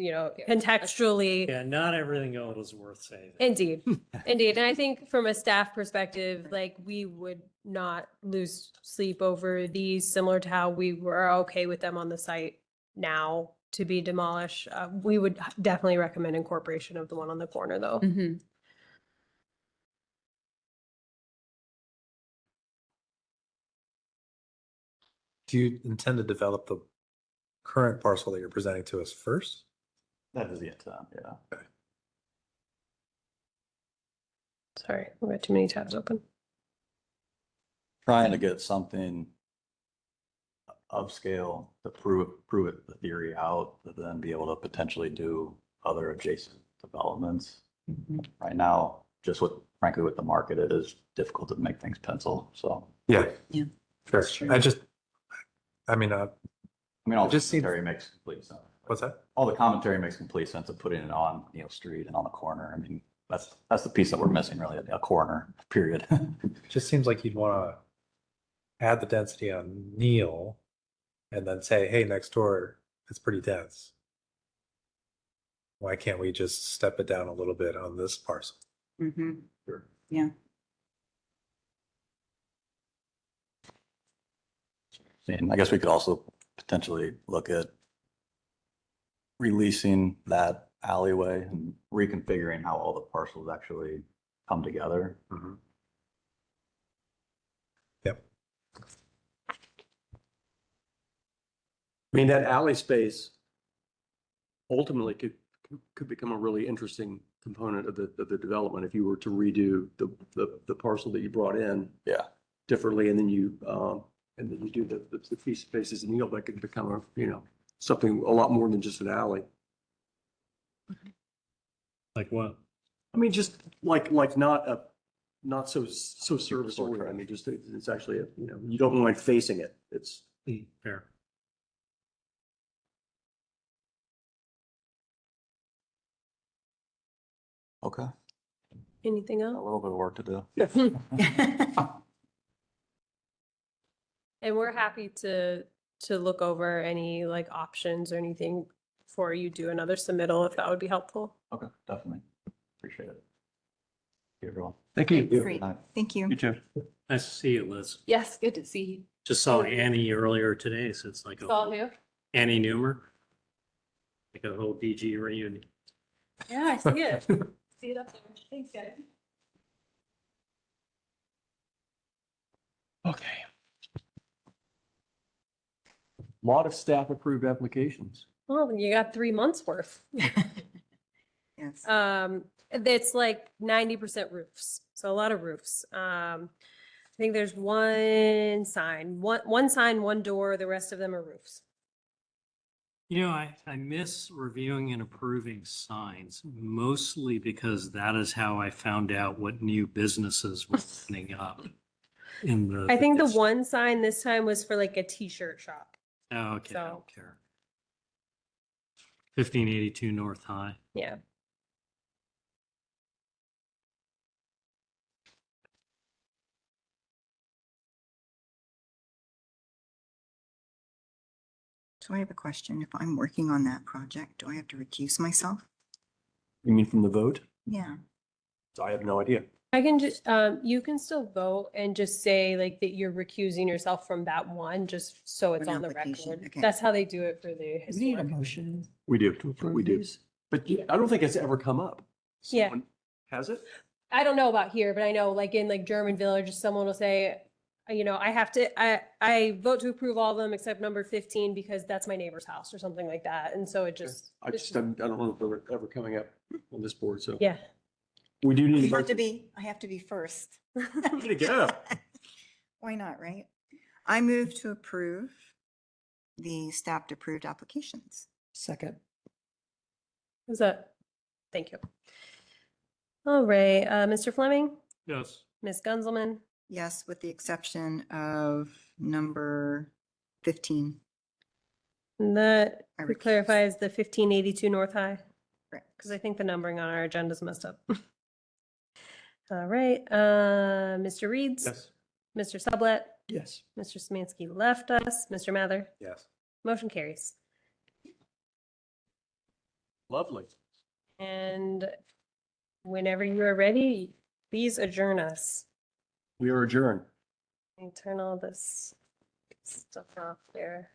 contextually. Yeah, not everything else is worth saving. Indeed, indeed. And I think from a staff perspective, like, we would not lose sleep over these, similar to how we were okay with them on the site now to be demolished. We would definitely recommend incorporation of the one on the corner, though. Mm-hmm. Do you intend to develop the current parcel that you're presenting to us first? That is the intent, yeah. Sorry, we got too many tabs open. Trying to get something of scale to prove it, the theory out, to then be able to potentially do other adjacent developments. Right now, just frankly, with the market, it is difficult to make things pencil, so. Yeah. Yeah. Fair. I mean, All it the just seems- commentary makes complete sense. what's that? All the commentary makes complete sense of putting it on Neil Street and on the corner. I mean, that's the piece that we're missing really, a corner, period. Just seems like you'd want to add the density on Neil and then say, hey, next door, it's pretty dense. Why can't we just step it down a little bit on this parcel? Mm-hmm. Sure. Yeah. And I guess we could also potentially look at releasing that alleyway and reconfiguring how all the parcels actually come together. Yep. I mean, that alley space ultimately could become a really interesting component of the development if you were to redo the parcel that you brought in. Yeah. Differently, and then you do the piece spaces in Neil, that could become something a lot more than just an alley. Like what? I mean, just like not so service oriented. I mean, just it's actually you don't mind facing it. It's Fair. Okay. Anything A else? little bit of work to do. And we're happy to look over any like options or anything before you do another submittal, if that would be helpful. Okay, definitely. Appreciate it. Thank you, everyone. Thank you. Great. Thank you. You too. Nice to see you, Liz. Yes, good to see you. Just saw Annie earlier today, so it's like Saw who? Annie Newmer. Like a whole DG reunion. Yeah, I see it. See it up there. Thanks, guys. Okay. Lot of staff approved applications. Well, you got 3 months worth. Yes. It's like 90% roofs, so a lot of roofs. I think there's one sign, one sign, one door, the rest of them are roofs. You know, I miss reviewing and approving signs, mostly because that is how I found out what new businesses were opening up in the. I think the district. one sign this time was for like a t-shirt shop. Oh, okay, I so- don't care. 1582 North High. Yeah. So I have a question. If I'm working on that project, do I have to recuse myself? You mean from the vote? Yeah. I have no idea. I can just, you can still vote and just say like that you're recusing yourself from that one, just so it's An on the application, record. okay. That's how they do it for the We need a historic. motion We do. to approve We do. these. But I don't think it's ever come up. Yeah. Someone- Has it? I don't know about here, but I know like in like German Village, someone will say, you know, I vote to approve all of them except number 15 because that's my neighbor's house or something like that. And so it just, I just, I don't know if they're ever coming up on this board, so. yeah. We do need. I have to be first. Way to go. Why not, right? I move to approve the staff approved applications. Second. Is that, thank you. All right, Mr. Fleming, Yes. Ms. Gunzelman, Yes, with the exception of number 15. and that I recuse. clarifies the 1582 North High, Correct. because I think the numbering on our agenda is messed up. All right, Mr. Reeds. Yes. Mr. Sublet, Yes. Mr. Samansky left us, Mr. Mather, Yes. motion carries. Lovely. And whenever you are ready, please adjourn us. We are adjourned. Let me turn all this stuff off there.